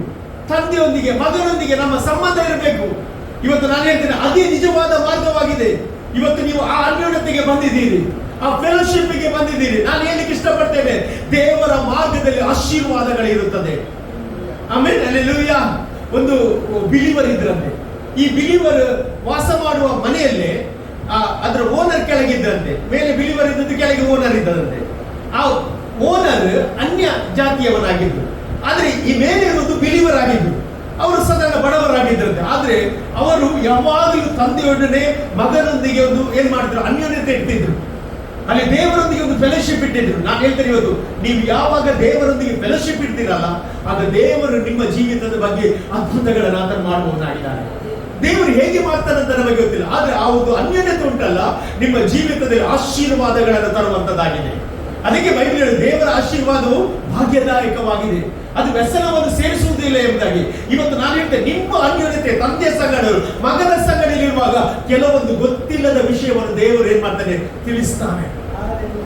ತಂದೆಯೊಂದಿಗೆ, ಮಗನೊಂದಿಗೆ ನಮ್ಮ ಸಂಬಂಧ ಇರಬೇಕು. ಇವತ್ತು ನಾನು ಹೇಳ್ತೇನೆ, ಅದೇ ನಿಜವಾದ ಮಾರ್ಗವಾಗಿದೆ. ಇವತ್ತು ನೀವು ಆ ಅನ್ಯೋನ್ಯತೆಗೆ ಬಂದಿದ್ದೀರಿ, ಆ ಫೆಲೋಶಿಪ್ಗೆ ಬಂದಿದ್ದೀರಿ. ನಾನು ಹೇಳಲಿಕ್ಕೆ ಇಷ್ಟಪಡ್ತೇನೆ, ದೇವರ ಮಾರ್ಗದಲ್ಲಿ ಆಶೀರ್ವಾದಗಳಿರುತ್ತದೆ. ಆಮೇಲೆ ಹಲ್ಲೆಲೂಯಾ. ಒಂದು ಬಿಲಿವರ್ ಇದ್ರಂತೆ. ಈ ಬಿಲಿವರ್ ವಾಸ ಮಾಡುವ ಮನೆಯಲ್ಲೇ ಅದರ ಓನರ್ ಕೆಳಗಿದ್ದಂತೆ. ಮೇಲೆ ಬಿಲಿವರ್ ಇದ್ದದ್ದು, ಕೆಳಗೆ ಓನರ್ ಇದ್ದದಂತೆ. ಆ ಓನರ್ ಅನ್ಯ ಜಾತಿಯವನಾಗಿದ್ದು, ಆದ್ರೆ ಈ ಮೇಲೆ ಇರುವುದು ಬಿಲಿವರ್ ಆಗಿದ್ದು. ಅವರು ಸಾಧಾರಣ ಬಡವರಾಗಿದ್ದರಂತೆ. ಆದ್ರೆ ಅವರು ಯಾವಾಗಲೂ ತಂದೆಯೊಡನೆ ಮಗನೊಂದಿಗೆ ಒಂದು ಏನ್ ಮಾಡಿದ್ರು? ಅನ್ಯೋನ್ಯತೆ ಇಟ್ಟಿದ್ರು. ಅಲ್ಲಿ ದೇವರೊಂದಿಗೆ ಒಂದು ಫೆಲೋಶಿಪ್ ಇಟ್ಟಿದ್ರು. ನಾನು ಹೇಳ್ತೇನೆ, ಇವತ್ತು ನೀವು ಯಾವಾಗ ದೇವರೊಂದಿಗೆ ಫೆಲೋಶಿಪ್ ಇಡ್ತೀರಲ್ಲ, ಆಗ ದೇವರು ನಿಮ್ಮ ಜೀವಿತದ ಬಗ್ಗೆ ಅದ್ಭುತಗಳನ್ನು ಆತನ ಮಾಡುವವನಾಗಿದ್ದಾನೆ. ದೇವರು ಹೇಗೆ ಮಾಡ್ತಾನೆ ಅಂತ ನಮಗೆ ಗೊತ್ತಿಲ್ಲ, ಆದ್ರೆ ಆ ಒಂದು ಅನ್ಯೋನ್ಯತೆ ಉಂಟಲ್ಲ, ನಿಮ್ಮ ಜೀವಿತದಲ್ಲಿ ಆಶೀರ್ವಾದಗಳನ್ನು ತರುವಂತದ್ದಾಗಿದೆ. ಅದಕ್ಕೆ ಬೈಬಲ್ ಹೇಳಿ, ದೇವರ ಆಶೀರ್ವಾದವು ಭಾಗ್ಯದಾಯಕವಾಗಿದೆ, ಅದು ವ್ಯಸನವನ್ನು ಸೇರಿಸುವುದಿಲ್ಲ ಎಂಬುದಾಗಿ. ಇವತ್ತು ನಾನು ಹೇಳ್ತೇನೆ, ನಿಮ್ಮ ಅನ್ಯೋನ್ಯತೆ ತಂದೆಯ ಸಂಗಡ, ಮಗನ ಸಂಗಡಲ್ಲಿರುವಾಗ ಕೆಲವೊಂದು ಗೊತ್ತಿಲ್ಲದ ವಿಷಯವನ್ನು ದೇವರು ಏನ್ ಮಾಡ್ತಾನೆ? ತಿಳಿಸ್ತಾನೆ.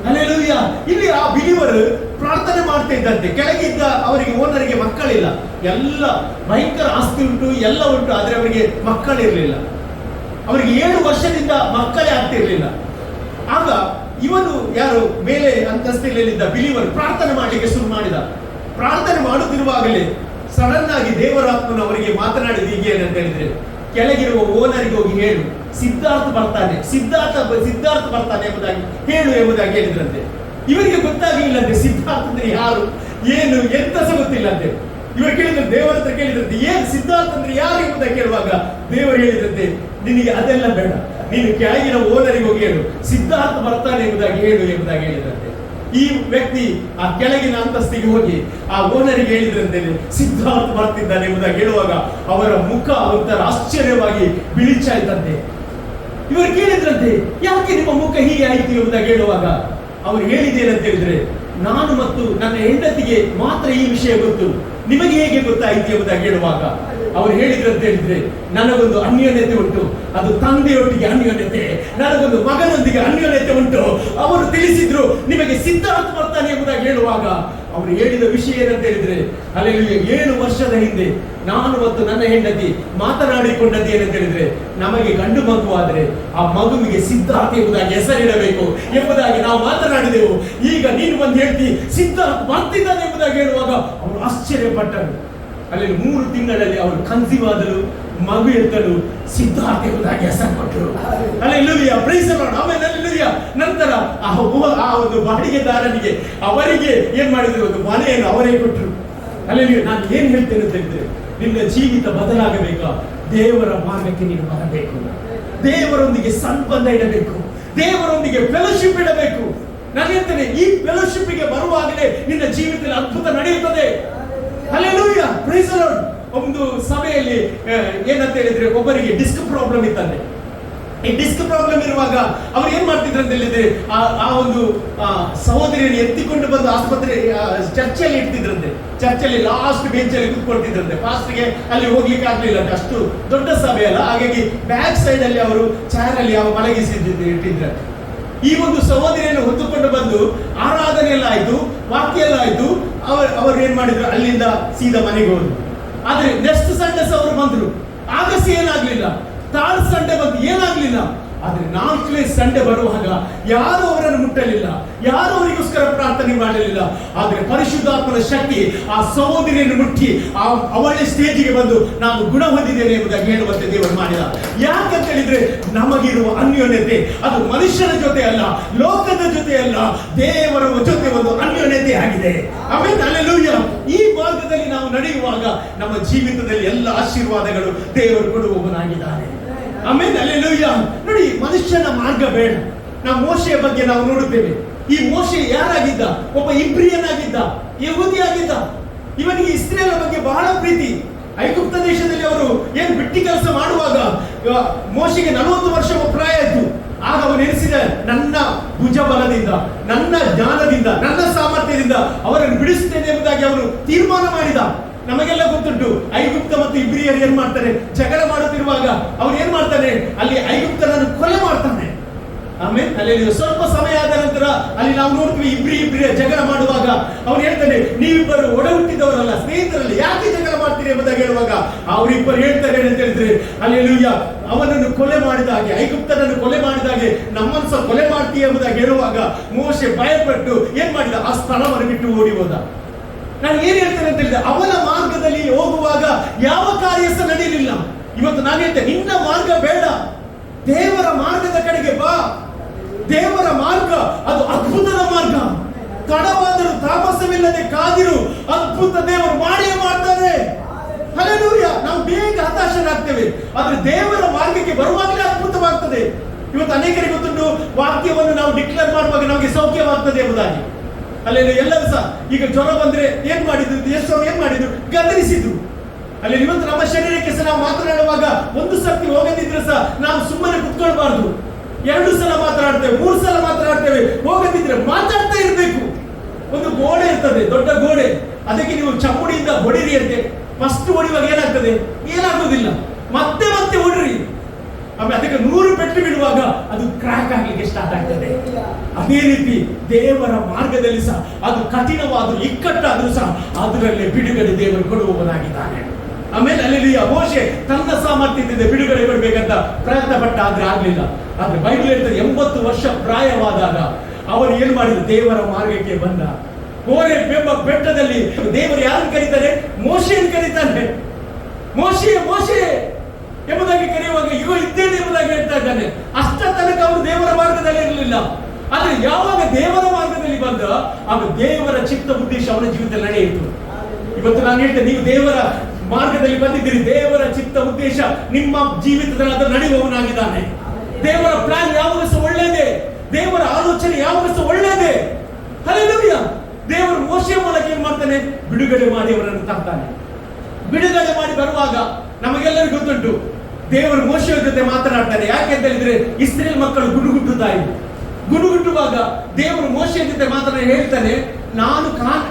ಹಲ್ಲೆಲೂಯಾ. ಇಲ್ಲಿ ಆ ಬಿಲಿವರ್ ಪ್ರಾರ್ಥನೆ ಮಾಡ್ತಾ ಇದ್ದಂತೆ. ಕೆಳಗಿದ್ದ ಅವರಿಗೆ ಓನರಿಗೆ ಮಕ್ಕಳಿಲ್ಲ, ಎಲ್ಲ ಭಯಂಕರ ಆಸ್ತಿ ಉಂಟು, ಎಲ್ಲ ಉಂಟು, ಆದ್ರೆ ಅವರಿಗೆ ಮಕ್ಕಳಿರಲಿಲ್ಲ. ಅವರಿಗೆ 7 ವರ್ಷದಿಂದ ಮಕ್ಕಳೇ ಆಗ್ತಿರ್ಲಿಲ್ಲ. ಆಗ ಇವನು ಯಾರು ಮೇಲೆ ಅಂತಸ್ತಿನಲ್ಲಿದ್ದ ಬಿಲಿವರ್ ಪ್ರಾರ್ಥನೆ ಮಾಡಲಿಕ್ಕೆ ಶುರು ಮಾಡಿದ. ಪ್ರಾರ್ಥನೆ ಮಾಡುತ್ತಿರುವಾಗಲೇ ಸಡನ್ ಆಗಿ ದೇವರಾತ್ಮನ ಅವರಿಗೆ ಮಾತನಾಡಿದ ಹೀಗೆ ಅಂತ ಹೇಳಿದ್ರೆ, ಕೆಳಗಿರುವ ಓನರಿಗೆ ಹೋಗಿ ಹೇಳು, ಸಿದ್ಧಾರ್ಥ ಬರ್ತಾನೆ, ಸಿದ್ಧಾರ್ಥ ಬರ್ತಾನೆ ಎಂಬುದಾಗಿ ಹೇಳು ಎಂಬುದಾಗಿ ಹೇಳಿದ್ರಂತೆ. ಇವರಿಗೆ ಗೊತ್ತಾಗಲಿಲ್ಲಂತೆ ಸಿದ್ಧಾರ್ಥ ಅಂದ್ರೆ ಯಾರು, ಏನು, ಎಂತ ಸಹ ಗೊತ್ತಿಲ್ಲಂತೆ. ಇವರು ಕೇಳಿದ್ರೆ ದೇವರ ಹತ್ರ ಕೇಳಿದ್ರಂತೆ, ಏನ್ ಸಿದ್ಧಾರ್ಥ ಅಂದ್ರೆ ಯಾರು ಎಂಬುದಾಗಿ ಕೇಳುವಾಗ ದೇವರು ಹೇಳಿದ್ರಂತೆ, ನಿನಗೆ ಅದೆಲ್ಲ ಬೇಡ, ನೀನು ಕೆಳಗಿನ ಓನರಿಗೆ ಹೋಗಿ ಹೇಳು, ಸಿದ್ಧಾರ್ಥ ಬರ್ತಾನೆ ಎಂಬುದಾಗಿ ಹೇಳು ಎಂಬುದಾಗಿ ಹೇಳಿದ್ರಂತೆ. ಈ ವ್ಯಕ್ತಿ ಆ ಕೆಳಗಿನ ಅಂತಸ್ತಿಗೆ ಹೋಗಿ ಆ ಓನರಿಗೆ ಹೇಳಿದ್ರಂತೆ, ಸಿದ್ಧಾರ್ಥ ಬರ್ತಿದ್ದಾನೆ ಎಂಬುದಾಗಿ ಹೇಳುವಾಗ ಅವರ ಮುಖ ಒಂಥರ ಆಶ್ಚರ್ಯವಾಗಿ ಬಿಳಿಚಾಯ್ತಂತೆ. ಇವರು ಕೇಳಿದ್ರಂತೆ, ಯಾಕೆ ನಿಮ್ಮ ಮುಖ ಹೀಗೆ ಆಯ್ತು ಎಂಬುದಾಗಿ ಹೇಳುವಾಗ ಅವರು ಹೇಳಿದ್ದೇನಂತ ಹೇಳಿದ್ರೆ, ನಾನು ಮತ್ತು ನನ್ನ ಹೆಂಡತಿಗೆ ಮಾತ್ರ ಈ ವಿಷಯ ಗೊತ್ತು, ನಿಮಗೆ ಹೇಗೆ ಗೊತ್ತಾಯ್ತು ಎಂಬುದಾಗಿ ಹೇಳುವಾಗ ಅವರು ಹೇಳಿದ್ರಂತ ಹೇಳಿದ್ರೆ, ನನಗೊಂದು ಅನ್ಯೋನ್ಯತೆ ಉಂಟು, ಅದು ತಂದೆಯೊಟ್ಟಿಗೆ ಅನ್ಯೋನ್ಯತೆ, ನನಗೊಂದು ಮಗನೊಂದಿಗೆ ಅನ್ಯೋನ್ಯತೆ ಉಂಟು. ಅವರು ತಿಳಿಸಿದ್ರು ನಿಮಗೆ ಸಿದ್ಧಾರ್ಥ ಬರ್ತಾನೆ ಎಂಬುದಾಗಿ ಹೇಳುವಾಗ ಅವರು ಹೇಳಿದ ವಿಷಯ ಏನಂತ ಹೇಳಿದ್ರೆ, ಅಲ್ಲಿ 7 ವರ್ಷದ ಹಿಂದೆ ನಾನು ಮತ್ತು ನನ್ನ ಹೆಂಡತಿ ಮಾತನಾಡಿಕೊಂಡದ್ದು ಏನಂತ ಹೇಳಿದ್ರೆ, ನಮಗೆ ಗಂಡು ಮಗುವಾದ್ರೆ ಆ ಮಗುವಿಗೆ ಸಿದ್ಧಾರ್ಥ ಎಂಬುದಾಗಿ ಹೆಸರಿಡಬೇಕು ಎಂಬುದಾಗಿ ನಾವು ಮಾತನಾಡಿದೆವು. ಈಗ ನೀನು ಬಂದು ಹೇಳ್ತಿ ಸಿದ್ಧಾರ್ಥ ಬರ್ತಿದ್ದಾನೆ ಎಂಬುದಾಗಿ ಹೇಳುವಾಗ ಅವರು ಆಶ್ಚರ್ಯಪಟ್ಟರು. ಅಲ್ಲಿ 3 ತಿಂಗಳಲ್ಲಿ ಅವರು ಕನ್ಸೀವ್ ಆದರು, ಮಗು ಎತ್ತಲು ಸಿದ್ಧಾರ್ಥ ಎಂಬುದಾಗಿ ಹೆಸರು ಕೊಟ್ಟರು. Alleluia, praise the Lord, amen, alleluia. ನಂತರ ಆ ಒಂದು ಬಾಡಿಗೆದಾರನಿಗೆ ಅವರಿಗೆ ಏನ್ ಮಾಡಿದ್ರು, ಒಂದು ಮನೆಯನ್ನು ಅವರೇ ಕೊಟ್ಟರು. ಅಲ್ಲೆಲ್ಲೂಯ್ಯ. ನಾನು ಏನ್ ಹೇಳ್ತೇನೆ ಅಂತ ಹೇಳಿದ್ರೆ, ನಿನ್ನ ಜೀವಿತ ಬದಲಾಗಬೇಕಾ, ದೇವರ ಮಾರ್ಗಕ್ಕೆ ನೀನು ಬರಬೇಕು, ದೇವರೊಂದಿಗೆ ಸಂಬಂಧ ಇಡಬೇಕು, ದೇವರೊಂದಿಗೆ ಫೆಲೋಶಿಪ್ ಇಡಬೇಕು. ನಾನು ಹೇಳ್ತೇನೆ, ಈ ಫೆಲೋಶಿಪ್ಗೆ ಬರುವಾಗಲೇ ನಿನ್ನ ಜೀವಿತದಲ್ಲಿ ಅದ್ಭುತ ನಡೆಯುತ್ತದೆ. Hallelujah, praise the Lord. ಒಂದು ಸಭೆಯಲ್ಲಿ ಏನಂತ ಹೇಳಿದ್ರೆ, ಒಬ್ಬರಿಗೆ ಡಿಸ್ಕ್ ಪ್ರಾಬ್ಲಮ್ ಇತ್ತಂತೆ. ಈ ಡಿಸ್ಕ್ ಪ್ರಾಬ್ಲಮ್ ಇರುವಾಗ ಅವ್ರು ಏನ್ ಮಾಡ್ತಿದ್ರು ಅಂತ ಹೇಳಿದ್ರೆ, ಆ ಒಂದು ಸಹೋದರಿಯನ್ನು ಎತ್ತಿಕೊಂಡು ಬಂದು ಆಸ್ಪತ್ರೆ ಚರ್ಚಲ್ಲಿ ಇಡ್ತಿದ್ರಂತೆ. ಚರ್ಚಲ್ಲಿ ಲಾಸ್ಟ್ ಬೆಂಚ್ ಅಲ್ಲಿ ಕೂತ್ಕೊಳ್ತಿದ್ರಂತೆ. ಪಾಸ್ಟ್ಗೆ ಅಲ್ಲಿ ಹೋಗ್ಲಿಕ್ಕೆ ಆಗ್ಲಿಲ್ಲ, ಅಷ್ಟು ದೊಡ್ಡ ಸಭೆ ಅಲ್ಲ, ಹಾಗಾಗಿ ಬ್ಯಾಕ್ ಸೈಡ್ ಅಲ್ಲಿ ಅವರು ಚೇರ್ ಅಲ್ಲಿ ಇಟ್ಟಿದ್ರಂತೆ. ಈ ಒಂದು ಸಹೋದರಿಯನ್ನು ಹೊತ್ತುಕೊಂಡು ಬಂದು ಆರಾಧನೆ ಎಲ್ಲ ಆಯ್ತು, ವಾಕ್ಯ ಎಲ್ಲ ಆಯ್ತು. ಅವರು ಏನ್ ಮಾಡಿದ್ರು, ಅಲ್ಲಿಂದ ಸೀದಾ ಮನೆಗೆ ಹೋದ್ರು. ಆದ್ರೆ ನೆಕ್ಸ್ಟ್ ಸಂಡೇ ಅವರು ಬಂದ್ರು, ಆಗ ಏನಾಗ್ಲಿಲ್ಲ. ಥರ್ಡ್ ಸಂಡೇ ಬಂದು ಏನಾಗ್ಲಿಲ್ಲ. ಆದ್ರೆ 4ನೇ ಸಂಡೇ ಬರುವಾಗ ಯಾರು ಅವರನ್ನು ಮುಟ್ಟಲಿಲ್ಲ, ಯಾರು ಅವರಿಗೋಸ್ಕರ ಪ್ರಾರ್ಥನೆ ಮಾಡಲಿಲ್ಲ. ಆದ್ರೆ ಪರಿಶುದ್ಧಾತ್ಮನ ಶಕ್ತಿ ಆ ಸಹೋದರಿಯನ್ನು ಮುಟ್ಟಿ ಅವಳ ಸ್ಟೇಜಿಗೆ ಬಂದು ನಾನು ಗುಣ ಹೊಂದಿದ್ದೇನೆ ಎಂಬುದಾಗಿ ಹೇಳುವಂತೆ ದೇವರು ಮಾಡಿದ. ಯಾಕಂತ ಹೇಳಿದ್ರೆ, ನಮಗಿರುವ ಅನ್ಯೋನ್ಯತೆ ಅದು ಮನುಷ್ಯನ ಜೊತೆ ಅಲ್ಲ, ಲೋಕದ ಜೊತೆ ಅಲ್ಲ, ದೇವರ ಜೊತೆ ಒಂದು ಅನ್ಯೋನ್ಯತೆ ಆಗಿದೆ. Amen, hallelujah. ಈ ಮಾರ್ಗದಲ್ಲಿ ನಾವು ನಡೆಯುವಾಗ ನಮ್ಮ ಜೀವಿತದಲ್ಲಿ ಎಲ್ಲ ಆಶೀರ್ವಾದಗಳು ದೇವರು ಕೊಡುವವನಾಗಿದ್ದಾನೆ. Amen, hallelujah. ನೋಡಿ, ಮನುಷ್ಯನ ಮಾರ್ಗ ಬೇಡ. ನಾವು ಮೋಶೆಯ ಬಗ್ಗೆ ನಾವು ನೋಡುತ್ತೇವೆ. ಈ ಮೋಶೆ ಯಾರಾಗಿದ್ದ? ಒಬ್ಬ ಇಬ್ರಿಯನಾಗಿದ್ದ, ಯಹೂದಿ ಆಗಿದ್ದ. ಇವನಿಗೆ ಇಸ್ರೇಲ್ ಬಗ್ಗೆ ಬಹಳ ಪ್ರೀತಿ. ಐಗುಪ್ತ ದೇಶದಲ್ಲಿ ಅವರು ಏನ್ ಬಿಟ್ಟಿ ಕೆಲಸ ಮಾಡುವಾಗ ಮೋಶೆಗೆ 40 ವರ್ಷ ಪ್ರಾಯ ಆಯ್ತು. ಆಗ ಅವನು ಎನಿಸಿದ, ನನ್ನ ಭುಜ ಬಲದಿಂದ, ನನ್ನ ಜ್ಞಾನದಿಂದ, ನನ್ನ ಸಾಮರ್ಥ್ಯದಿಂದ ಅವರನ್ನು ಬಿಡಿಸುತ್ತೇನೆ ಎಂಬುದಾಗಿ ಅವನು ತೀರ್ಮಾನ ಮಾಡಿದ. ನಮಗೆಲ್ಲ ಗೊತ್ತುಂಟು, ಐಗುಪ್ತ ಮತ್ತು ಇಬ್ರಿಯರು ಏನ್ ಮಾಡ್ತಾರೆ, ಜಗಳ ಮಾಡುತ್ತಿರುವಾಗ ಅವನು ಏನ್ ಮಾಡ್ತಾನೆ, ಅಲ್ಲಿ ಐಗುಪ್ತನನ್ನು ಕೊಲೆ ಮಾಡ್ತಾನೆ. ಆಮೇಲೆ ಅಲ್ಲಿ ಸ್ವಲ್ಪ ಸಮಯ ಆದ ನಂತರ ಅಲ್ಲಿ ನಾವು ನೋಡ್ತೀವಿ, ಇಬ್ರಿಯ ಜಗಳ ಮಾಡುವಾಗ ಅವನು ಹೇಳ್ತಾನೆ, ನೀವಿಬ್ಬರು ಒಡ ಹುಟ್ಟಿದವರಲ್ಲ, ಸ್ನೇಹಿತರಲ್ಲ, ಯಾಕೆ ಜಗಳ ಮಾಡ್ತೀರಿ ಎಂಬುದಾಗಿ ಹೇಳುವಾಗ ಅವರಿಬ್ಬರು ಹೇಳ್ತಾರೆ ಅಂತ ಹೇಳಿದ್ರೆ, ಅಲ್ಲೆಲ್ಲೂಯ್ಯ, ಅವನನ್ನು ಕೊಲೆ ಮಾಡಿದ ಹಾಗೆ, ಐಗುಪ್ತನನ್ನು ಕೊಲೆ ಮಾಡಿದ ಹಾಗೆ ನಮ್ಮನ್ನು ಸಹ ಕೊಲೆ ಮಾಡ್ತೀಯ ಎಂಬುದಾಗಿ ಹೇಳುವಾಗ ಮೋಶೆ ಭಯಪಟ್ಟು ಏನ್ ಮಾಡಿದ, ಆ ಸ್ಥಳವನ್ನು ಬಿಟ್ಟು ಓಡಿ ಹೋದ. ನಾನು ಏನ್ ಹೇಳ್ತೇನೆ ಅಂತ ಹೇಳಿದ್ರೆ, ಅವನ ಮಾರ್ಗದಲ್ಲಿ ಹೋಗುವಾಗ ಯಾವ ಕಾರ್ಯ ಸಹ ನಡೆಯಲಿಲ್ಲ. ಇವತ್ತು ನಾನು ಹೇಳ್ತೇನೆ, ನಿನ್ನ ಮಾರ್ಗ ಬೇಡ, ದೇವರ ಮಾರ್ಗದ ಕಡೆಗೆ ಬಾ. ದೇವರ ಮಾರ್ಗ ಅದು ಅದ್ಭುತದ ಮಾರ್ಗ. ತಡವಾದರೂ ತಾಮಸವಿಲ್ಲದೆ ಕಾದಿರು, ಅದ್ಭುತ ದೇವರು ಮಾಡಿಯೇ ಮಾಡ್ತಾರೆ. ಹಲ್ಲೆಲೂಯಾ. ನಾವು ಬೇಗ ಹತಾಶರಾಗ್ತೇವೆ, ಆದ್ರೆ ದೇವರ ಮಾರ್ಗಕ್ಕೆ ಬರುವಾಗಲೇ ಅದ್ಭುತವಾಗ್ತದೆ. ಇವತ್ತು ಅನೇಕರಿಗೆ ಗೊತ್ತುಂಟು, ವಾಕ್ಯವನ್ನು ನಾವು ಡಿಕ್ಲೇರ್ ಮಾಡುವಾಗ ನಮಗೆ ಸೌಖ್ಯವಾಗ್ತದೆ ಎಂಬುದಾಗಿ. ಅಲ್ಲಿ ಎಲ್ಲರೂ ಸಹ ಈಗ ಜ್ವರ ಬಂದ್ರೆ ಏನ್ ಮಾಡಿದ್ರು, ಎಷ್ಟು ಏನ್ ಮಾಡಿದ್ರು, ಗದರಿಸಿದ್ರು. ಅಲ್ಲಿ ಇವತ್ತು ನಮ್ಮ ಶರೀರಕ್ಕೆ ಸಹ ನಾವು ಮಾತನಾಡುವಾಗ ಒಂದು ಸರ್ತಿ ಹೋಗದಿದ್ರೆ ಸಹ ನಾವು ಸುಮ್ಮನೆ ಕುತ್ಕೊಳ್ಬಾರ್ದು. 2 ಸಲ ಮಾತನಾಡ್ತೇವೆ, 3 ಸಲ ಮಾತನಾಡ್ತೇವೆ, ಹೋಗದಿದ್ರೆ ಮಾತಾಡ್ತಾ ಇರ್ಬೇಕು. ಒಂದು ಗೋಡೆ ಇರ್ತದೆ, ದೊಡ್ಡ ಗೋಡೆ, ಅದಕ್ಕೆ ನೀವು ಚಪ್ಪುಡಿಯಿಂದ ಹೊಡಿರಿ ಅಂತೆ. ಫಸ್ಟ್ ಹೊಡಿವಾಗ ಏನಾಗ್ತದೆ, ಏನಾಗುವುದಿಲ್ಲ, ಮತ್ತೆ ಮತ್ತೆ ಹೊಡ್ರಿ. ಆಮೇಲೆ ಅದಕ್ಕೆ 100 ಪೆಟ್ಟು ಬಿಡುವಾಗ ಅದು ಕ್ರ್ಯಾಕ್ ಆಗ್ಲಿಕ್ಕೆ ಸ್ಟಾರ್ಟ್ ಆಗ್ತದೆ. ಅದೇ ರೀತಿ ದೇವರ ಮಾರ್ಗದಲ್ಲಿ ಸಹ ಅದು ಕಠಿಣವಾದರೂ ಇಕ್ಕಟ್ಟಾದರೂ ಸಹ ಅದರಲ್ಲೇ ಬಿಡುಗಡೆ ದೇವರು ಕೊಡುವವನಾಗಿದ್ದಾನೆ. ಆಮೇಲೆ ಅಲ್ಲಿ ಮೋಶೆ ತನ್ನ ಸಾಮರ್ಥ್ಯದಿಂದ ಬಿಡುಗಡೆ ಕೊಡಬೇಕಂತ ಪ್ರಯತ್ನ ಪಟ್ಟ, ಆದ್ರೆ ಆಗ್ಲಿಲ್ಲ. ಆದ್ರೆ ಬೈಬಲ್ ಹೇಳ್ತದೆ, 80 ವರ್ಷ ಪ್ರಾಯವಾದಾಗ ಅವರು ಏನ್ ಮಾಡಿದ್ರು, ದೇವರ ಮಾರ್ಗಕ್ಕೆ ಬಂದ. ಹೋರೇಬ್ ಎಂಬ ಬೆಟ್ಟದಲ್ಲಿ ದೇವರು ಯಾರನ್ನು ಕರೀತಾರೆ, ಮೋಶೆಯನ್ನು ಕರೀತಾನೆ. ಮೋಶೆ ಮೋಶೆ ಎಂಬುದಾಗಿ ಕರೆಯುವಾಗ ಇವ ಇದ್ದೇನೆ ಎಂಬುದಾಗಿ ಹೇಳ್ತಾ ಇದ್ದಾನೆ. ಅಷ್ಟ ತನಕ ಅವರು ದೇವರ ಮಾರ್ಗದಲ್ಲಿ ಇರಲಿಲ್ಲ. ಆದ್ರೆ ಯಾವಾಗ ದೇವರ ಮಾರ್ಗದಲ್ಲಿ ಬಂದ, ಆಗ ದೇವರ ಚಿತ್ತ ಉದ್ದೇಶ ಅವನ ಜೀವಿತದಲ್ಲಿ ನಡೆಯಿತು. ಇವತ್ತು ನಾನು ಹೇಳ್ತೇನೆ, ನೀವು ದೇವರ ಮಾರ್ಗದಲ್ಲಿ ಬಂದಿದ್ದೀರಿ. ದೇವರ ಚಿತ್ತ ಉದ್ದೇಶ ನಿಮ್ಮ ಜೀವಿತದಲ್ಲಿ ಅದನ್ನು ನಡೆಯುವವನಾಗಿದ್ದಾನೆ. ದೇವರ ಪ್ಲಾನ್ ಯಾವಾಗ ಸಹ ಒಳ್ಳೆಯದೇ, ದೇವರ ಆಲೋಚನೆ ಯಾವಾಗ ಸಹ ಒಳ್ಳೆಯದೇ. ಹಲ್ಲೆಲೂಯಾ. ದೇವರು ಮೋಶೆಯ ಮೂಲಕ ಏನ್ ಮಾಡ್ತಾನೆ? ಬಿಡುಗಡೆ ಮಾಡಿ ಅವರನ್ನು ತರ್ತಾನೆ. ಬಿಡುಗಡೆ ಮಾಡಿ ಬರುವಾಗ ನಮಗೆಲ್ಲರಿಗೂ ಗೊತ್ತುಂಟು, ದೇವರು ಮೋಶೆಯ ಜೊತೆ ಮಾತನಾಡ್ತಾನೆ. ಯಾಕೆ ಅಂತ ಹೇಳಿದ್ರೆ, ಇಸ್ರೇಲ್ ಮಕ್ಕಳು ಗುಡುಗುಟ್ಟುತ್ತಾ ಇದ್ರು. ಗುಡುಗುಟ್ಟುವಾಗ ದೇವರು ಮೋಶೆಯ ಜೊತೆ ಮಾತನಾಡಿ ಹೇಳ್ತಾನೆ, ನಾನು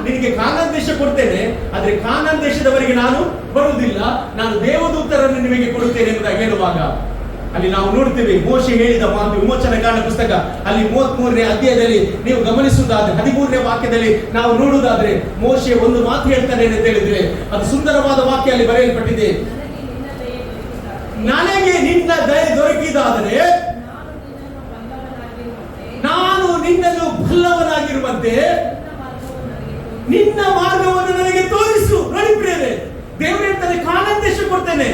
ನಿನಗೆ ಕಾನಾನ್ ದೇಶ ಕೊಡ್ತೇನೆ, ಆದ್ರೆ ಕಾನಾನ್ ದೇಶದವರೆಗೆ ನಾನು ಬರುವುದಿಲ್ಲ, ನಾನು ದೇವದೂತರನ್ನು ನಿಮಗೆ ಕೊಡುತ್ತೇನೆ ಎಂಬುದಾಗಿ ಹೇಳುವಾಗ ಅಲ್ಲಿ ನಾವು ನೋಡ್ತೇವೆ ಮೋಶೆ ಹೇಳಿದ ಮಾತು. ವಿಮೋಚನಕಾಂಡ ಪುಸ್ತಕ ಅಲ್ಲಿ 33ನೇ ಅಧ್ಯಾಯದಲ್ಲಿ ನೀವು ಗಮನಿಸುವುದಾದ್ರೆ 13ನೇ ವಾಕ್ಯದಲ್ಲಿ ನಾವು ನೋಡುವುದಾದ್ರೆ ಮೋಶೆ ಒಂದು ಮಾತು ಹೇಳ್ತಾನೆ ಅಂತ ಹೇಳಿದ್ರೆ, ಅದು ಸುಂದರವಾದ ವಾಕ್ಯ ಅಲ್ಲಿ ಬರೆಯಲ್ಪಟ್ಟಿದೆ. ನನಗೆ ನಿನ್ನ ದಯೆ ದೊರಕಿದಾದರೆ ನಾನು ನಿನ್ನನ್ನು ಬಲ್ಲವನಾಗಿರುವಂತೆ ನಿನ್ನ ಮಾರ್ಗವನ್ನು ನನಗೆ ತೋರಿಸು. ನೋಡಿ ಪ್ರಿಯರೇ, ದೇವರು ಹೇಳ್ತಾನೆ ಕಾನಾನ್ ದೇಶ ಕೊಡ್ತೇನೆ,